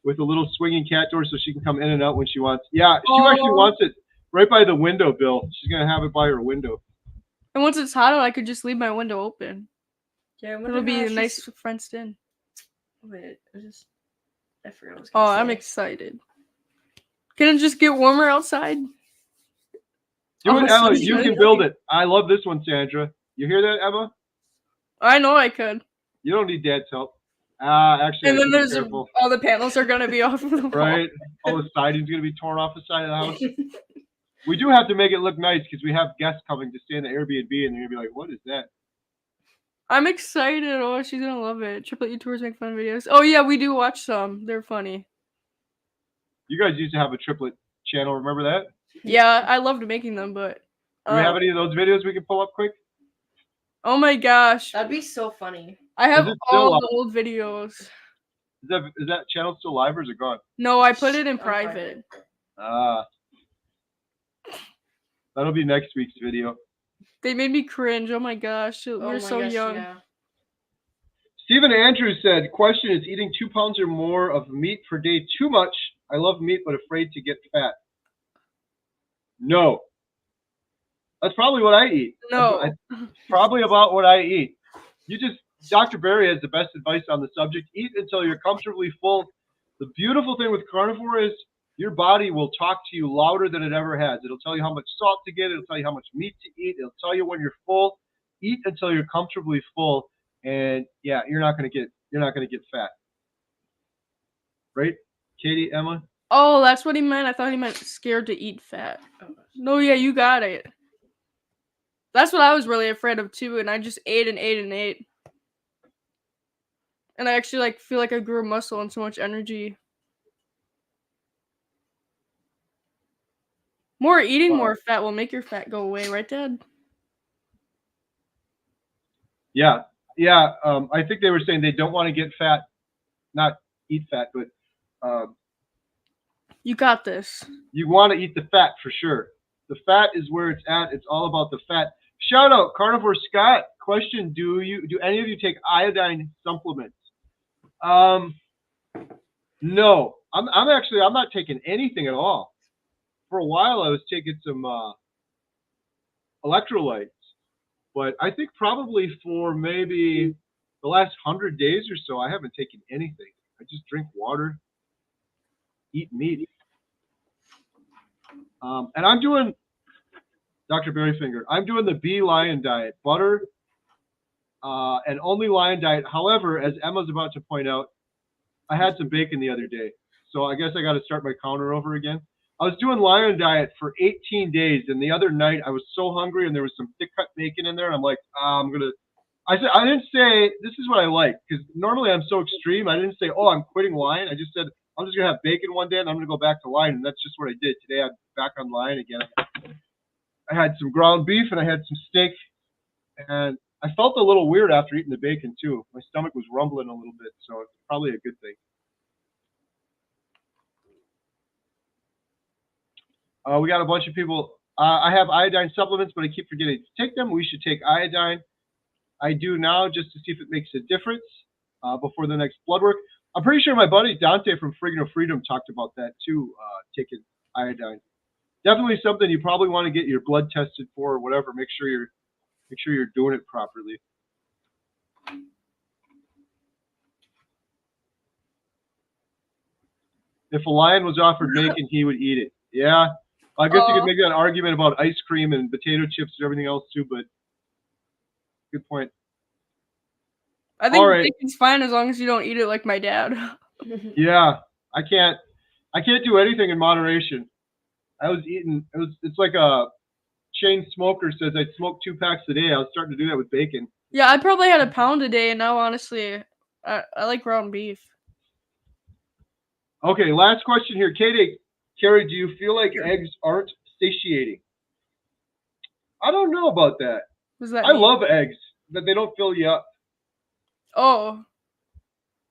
with a little swinging cat door so she can come in and out when she wants. Yeah, she actually wants it right by the window, Bill. She's going to have it by her window. And once it's hot out, I could just leave my window open. Yeah, it'll be a nice fenced in. Wait, I forgot what I was gonna say. I'm excited. Can it just get warmer outside? Do it, Emma. You can build it. I love this one, Sandra. You hear that, Emma? I know I could. You don't need Dad's help. Actually, and then there's all the panels are gonna be off of the wall. Right. All the siding's gonna be torn off the side of the house. We do have to make it look nice because we have guests coming to stay in the Airbnb, and they're gonna be like, "What is that?" I'm excited. Oh, she's gonna love it. Triplet YouTubers make fun videos. Oh yeah, we do watch some. They're funny. You guys used to have a triplet channel. Remember that? Yeah, I loved making them, but do we have any of those videos we can pull up quick? Oh my gosh, that'd be so funny. I have all the old videos. Is that channel still live or is it gone? No, I put it in private. That'll be next week's video. They made me cringe. Oh my gosh, we're so young. Yeah. Stephen Andrews said, question, is eating 2 pounds or more of meat per day too much? I love meat, but afraid to get fat. No. That's probably what I eat. No. Probably about what I eat. Dr. Barry has the best advice on the subject. Eat until you're comfortably full. The beautiful thing with carnivore is your body will talk to you louder than it ever has. It'll tell you how much salt to get. It'll tell you how much meat to eat. It'll tell you when you're full. Eat until you're comfortably full. And yeah, you're not going to get fat. Right? Katie, Emma? Oh, that's what he meant. I thought he meant scared to eat fat. No, yeah, you got it. That's what I was really afraid of too, and I just ate and ate and ate. And I actually like feel like I grew a muscle and so much energy. Eating more fat will make your fat go away, right, Dad? Yeah. I think they were saying they don't want to get fat, not eat fat, but you got this. You want to eat the fat for sure. The fat is where it's at. It's all about the fat. Shout out Carnivore Scott. Question: Do any of you take iodine supplements? No. I'm not taking anything at all. For a while I was taking some electrolytes, but I think probably for maybe the last 100 days or so I haven't taken anything. I just drink water, eat meat. And I'm doing, Dr. Berryfinger, I'm doing the Bee Lion diet, butter and only lion diet. However, as Emma's about to point out, I had some bacon the other day. So I guess I got to start my counter over again. I was doing lion diet for 18 days. And the other night I was so hungry and there was some thick cut bacon in there. And I'm like, I didn't say, this is what I like. Because normally I'm so extreme. I didn't say, oh, I'm quitting lion. I just said, I'm just going to have bacon one day and I'm going to go back to lion. And that's just what I did. Today I'm back on lion again. I had some ground beef and I had some steak. And I felt a little weird after eating the bacon too. My stomach was rumbling a little bit. So it's probably a good thing. We got a bunch of people. I have iodine supplements, but I keep forgetting to take them. We should take iodine. I do now just to see if it makes a difference before the next blood work. I'm pretty sure my buddy Dante from Friggin' of Freedom talked about that too, taking iodine. Definitely something you probably want to get your blood tested for or whatever. Make sure you're doing it properly. If a lion was offered bacon, he would eat it. Yeah. I guess you could make that argument about ice cream and potato chips and everything else too, but good point. I think bacon's fine as long as you don't eat it like my dad. Yeah, I can't do anything in moderation. It's like a chain smoker says I'd smoke 2 packs a day. I was starting to do that with bacon. Yeah, I probably had a pound a day, and now honestly, I like ground beef. Okay, last question here. Carrie, do you feel like eggs aren't satiating? I don't know about that. What does that I mean? love eggs, but they don't fill you up. Oh.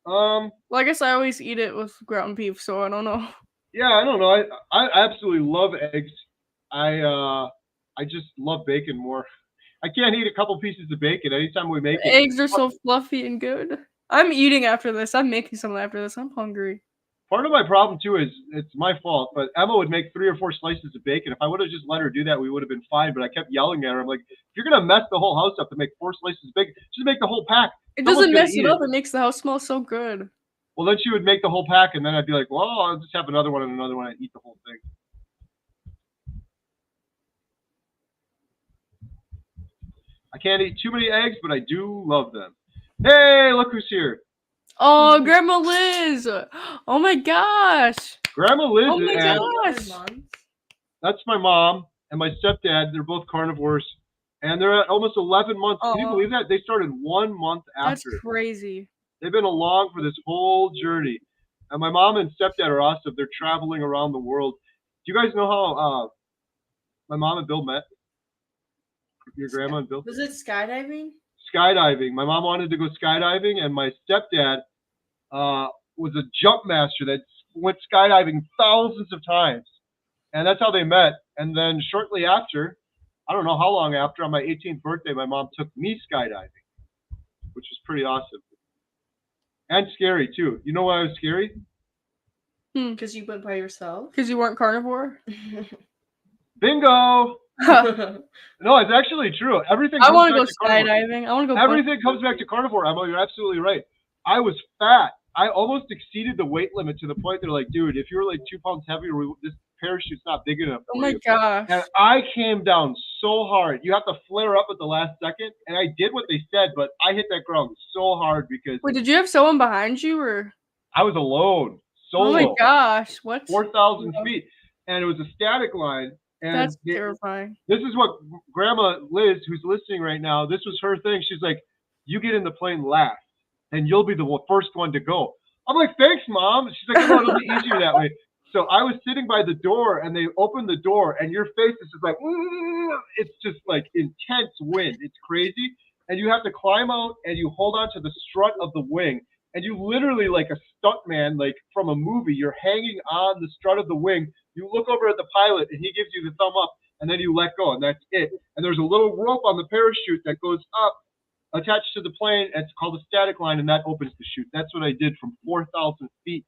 Well, I guess I always eat it with ground beef, so I don't know. Yeah, I don't know. I absolutely love eggs. I just love bacon more. I can't eat a couple pieces of bacon anytime we make it. Eggs are so fluffy and good. I'm eating after this. I'm making some after this. I'm hungry. Part of my problem too is it's my fault, but Emma would make 3 or 4 slices of bacon. If I would have just let her do that, we would have been fine. But I kept yelling at her. I'm like, if you're gonna mess the whole house up to make 4 slices of bacon, just make the whole pack. It doesn't mess it up. It makes the house smell so good. Well, then she would make the whole pack, and then I'd be like, well, I'll just have another one and another one and eat the whole thing. I can't eat too many eggs, but I do love them. Hey, look who's here. Oh, Grandma Liz. Oh, my gosh. Grandma Liz. Oh, my gosh. That's my mom and my stepdad. They're both carnivores, and they're at almost 11 months. Can you believe that? They started 1 month after. That's crazy. They've been along for this whole journey. And my mom and stepdad are awesome. They're traveling around the world. Do you guys know how my mom and Bill met? Your grandma and Bill? Was it skydiving? Skydiving. My mom wanted to go skydiving, and my stepdad was a jump master that went skydiving thousands of times. And that's how they met. And then shortly after, I don't know how long after, on my 18th birthday, my mom took me skydiving, which was pretty awesome. And scary, too. You know why it was scary? Because you went by yourself? Because you weren't carnivore? Bingo! No, it's actually true. Everything. I want to go skydiving. I want to go. Everything comes back to carnivore, Emma. You're absolutely right. I was fat. I almost exceeded the weight limit to the point they're like, dude, if you're like 2 pounds heavier, this parachute's not big enough for you. Oh my gosh. And I came down so hard. You have to flare up at the last second. And I did what they said, but I hit that ground so hard because. Wait, did you have someone behind you or? I was alone. solo. Oh my gosh, what? 4,000 feet. And it was a static line. And That's terrifying. This is what Grandma Liz, who's listening right now, this was her thing. She's like, you get in the plane last, and you'll be the first one to go. I'm like, thanks, Mom. She's like, no, it'll be easier that way. So I was sitting by the door, and they opened the door, and your face is just like, it's just like intense wind. It's crazy. And you have to climb out, and you hold on to the strut of the wing. And you literally, like a stuntman, like from a movie, you're hanging on the strut of the wing. You look over at the pilot, and he gives you the thumb up, and then you let go, and that's it. And there's a little rope on the parachute that goes up, attached to the plane, and it's called a static line, and that opens the chute. That's what I did from 4,000 feet.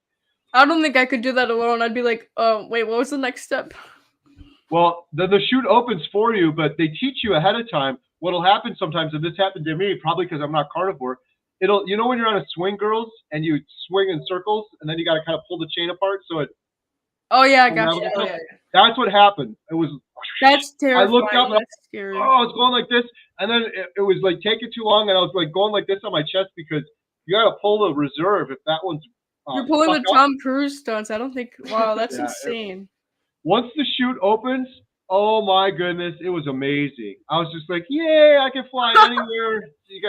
I don't think I could do that alone. I'd be like, wait, what was the next step? Well, the chute opens for you, but they teach you ahead of time. What'll happen sometimes, and this happened to me, probably because I'm not carnivore, you know when you're on a swing, girls, and you swing in circles, and then you got to kind of pull the chain apart so it. Oh yeah, I got you. Oh, yeah. That's what happened. It was. That's terrifying. I looked up. That's scary. Oh, it's going like this, and then it was like taking too long, and I was like going like this on my chest because you got to pull the reserve if that one's. You're pulling the Tom Cruise stunts. I don't think. Wow, that's insane. Once the chute opens, oh my goodness, it was amazing. I was just like, yay, I can fly anywhere.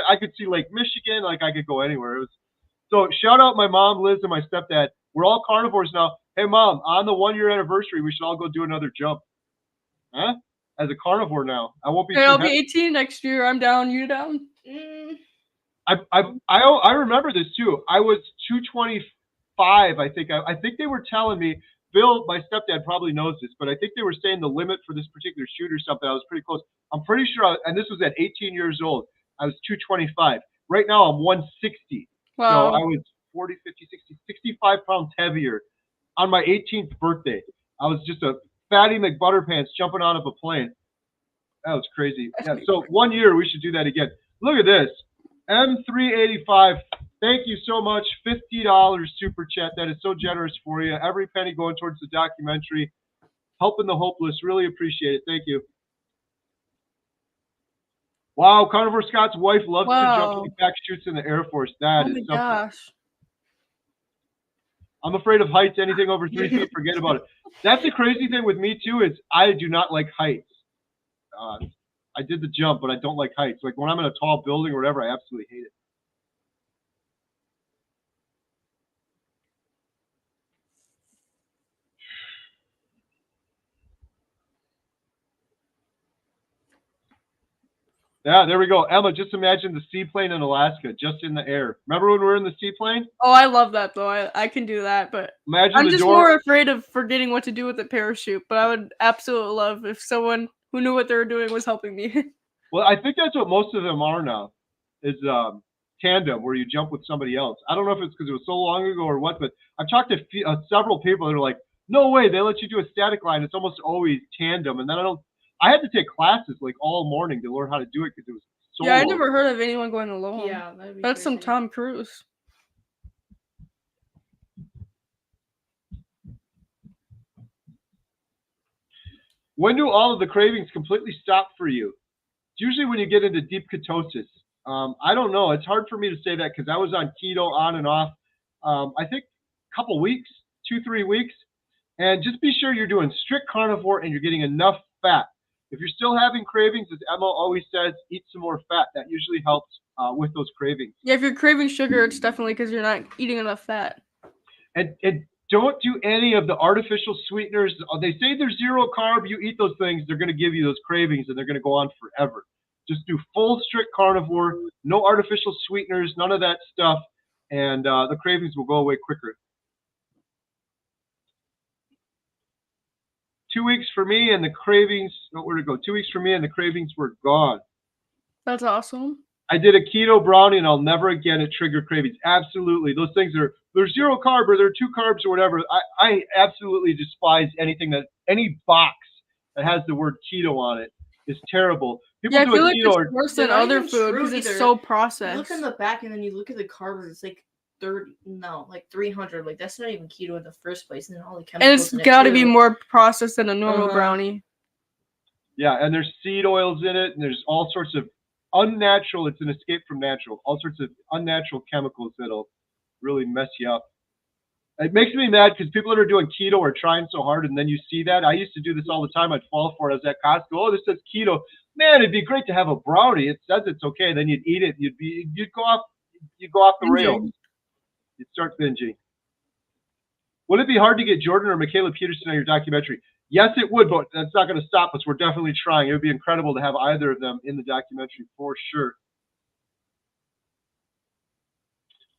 I could see Lake Michigan, like I could go anywhere. It was so. Shout out my mom, Liz, and my stepdad. We're all carnivores now. Hey, Mom, on the 1-year anniversary, we should all go do another jump. Huh? As a carnivore now, I won't be. Hey, I'll be 18 next year. I'm down. You down? I remember this too. I was 225. I think they were telling me. Bill, my stepdad, probably knows this, but I think they were saying the limit for this particular shoot or something. I was pretty close. I'm pretty sure, and this was at 18 years old. I was 225. Right now, I'm 160. Wow. So I was 40, 50, 60, 65 pounds heavier on my 18th birthday. I was just a fatty McButterpants jumping out of a plane. That was crazy. Yeah. So 1 year, we should do that again. Look at this. M385. Thank you so much. $50 super chat. That is so generous for you. Every penny going towards the documentary. Helping the hopeless. Really appreciate it. Thank you. Wow. Carnivore Scott's wife loves to jump back shoots in the Air Force. That is something. Oh my gosh. I'm afraid of heights. Anything over 3 feet, forget about it. That's the crazy thing with me too, is I do not like heights. I did the jump, but I don't like heights. Like when I'm in a tall building or whatever, I absolutely hate it. Yeah, there we go. Emma, just imagine the seaplane in Alaska, just in the air. Remember when we were in the seaplane? Oh, I love that, though. I can do that, but imagine I'm just more afraid of forgetting what to do with the parachute. But I would absolutely love if someone who knew what they were doing was helping me. Well, I think that's what most of them are now, is tandem, where you jump with somebody else. I don't know if it's because it was so long ago or what, but I've talked to several people that are like, no way, they let you do a static line. It's almost always tandem. And then I had to take classes like all morning to learn how to do it because it was so Yeah, I never heard of anyone going alone. Yeah, that's crazy. Some Tom Cruise. When do all of the cravings completely stop for you? It's usually when you get into deep ketosis. I don't know. It's hard for me to say that because I was on keto on and off. I think a couple weeks, 2-3 weeks. And just be sure you're doing strict carnivore and you're getting enough fat. If you're still having cravings, as Emma always says, eat some more fat. That usually helps with those cravings. Yeah, if you're craving sugar, it's definitely because you're not eating enough fat. And don't do any of the artificial sweeteners. They say they're zero carb. You eat those things, they're going to give you those cravings, and they're going to go on forever. Just do full strict carnivore, no artificial sweeteners, none of that stuff, and the cravings will go away quicker. 2 weeks for me and the cravings, where to go? 2 weeks for me and the cravings were gone. That's awesome. I did a keto brownie and I'll never again trigger cravings. Absolutely. Those things they're zero carb or they're 2 carbs or whatever. I absolutely despise any box that has the word keto on it. Is terrible. People I do feel a like keto it's worse than other food because it's so processed. You look in the back and then you look at the carbs, it's like 300. Like that's not even keto in the first place, and then all the chemicals. And it's got to be more processed than a normal brownie. Yeah, and there's seed oils in it, and there's all sorts of unnatural. It's an escape from natural. All sorts of unnatural chemicals that'll really mess you up. It makes me mad because people that are doing keto are trying so hard, and then you see that. I used to do this all the time. I'd fall for it. I was at Costco. Oh, this says keto. Man, it'd be great to have a brownie. It says it's okay. Then you'd eat it. You'd go off the rails. You'd start binging. Would it be hard to get Jordan or Michaela Peterson on your documentary? Yes, it would, but that's not going to stop us. We're definitely trying. It would be incredible to have either of them in the documentary for sure.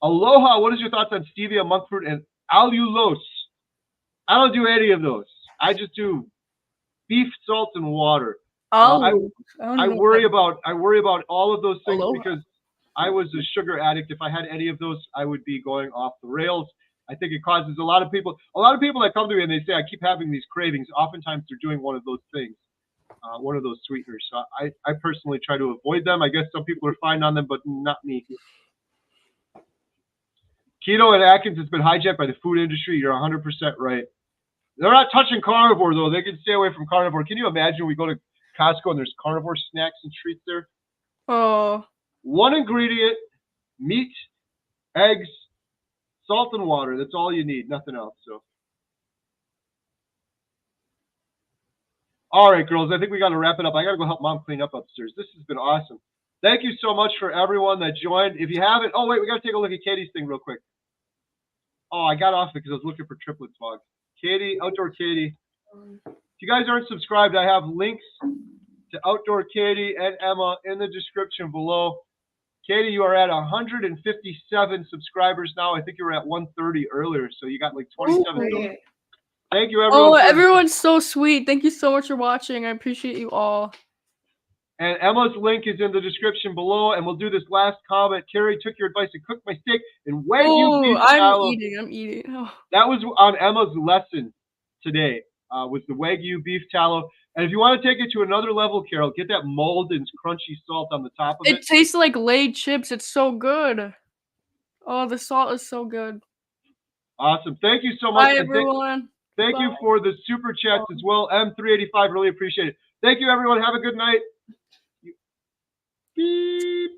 Aloha, what is your thoughts on stevia, monk fruit, and allulose? I don't do any of those. I just do beef, salt, and water. I worry about all of those things because I was a sugar addict. If I had any of those, I would be going off the rails. I think it causes a lot of people that come to me and they say, I keep having these cravings. Oftentimes they're doing one of those things, one of those sweeteners. So I personally try to avoid them. I guess some people are fine on them, but not me. Keto and Atkins has been hijacked by the food industry. You're 100% right. They're not touching carnivore, though. They can stay away from carnivore. Can you imagine we go to Costco and there's carnivore snacks and treats there? Oh. One ingredient, meat, eggs, salt, and water. That's all you need. Nothing else. So. All right, girls. I think we got to wrap it up. I got to go help Mom clean up upstairs. This has been awesome. Thank you so much for everyone that joined. If you haven't, oh, wait, we got to take a look at Katie's thing real quick. Oh, I got off it because I was looking for triplets vlogs. Katie, Outdoor Katie. If you guys aren't subscribed, I have links to Outdoor Katie and Emma in the description below. Katie, you are at 157 subscribers now. I think you were at 130 earlier, so you got like 27. Oh, Thank you, everyone. Oh, everyone's so sweet. Thank you so much for watching. I appreciate you all. And Emma's link is in the description below, and we'll do this last comment. Carrie took your advice to cook my steak in Wagyu beef tallow. I'm eating. Oh. That was on Emma's lesson today, was the Wagyu beef tallow. And if you want to take it to another level, Carol, get that mulled and crunchy salt on the top of it. It tastes like laid chips. It's so good. Oh, the salt is so good. Awesome. Thank you so much. Bye, everyone. Thank you for the super chats as well. M385, really appreciate it. Thank you, everyone. Have a good night. Beep.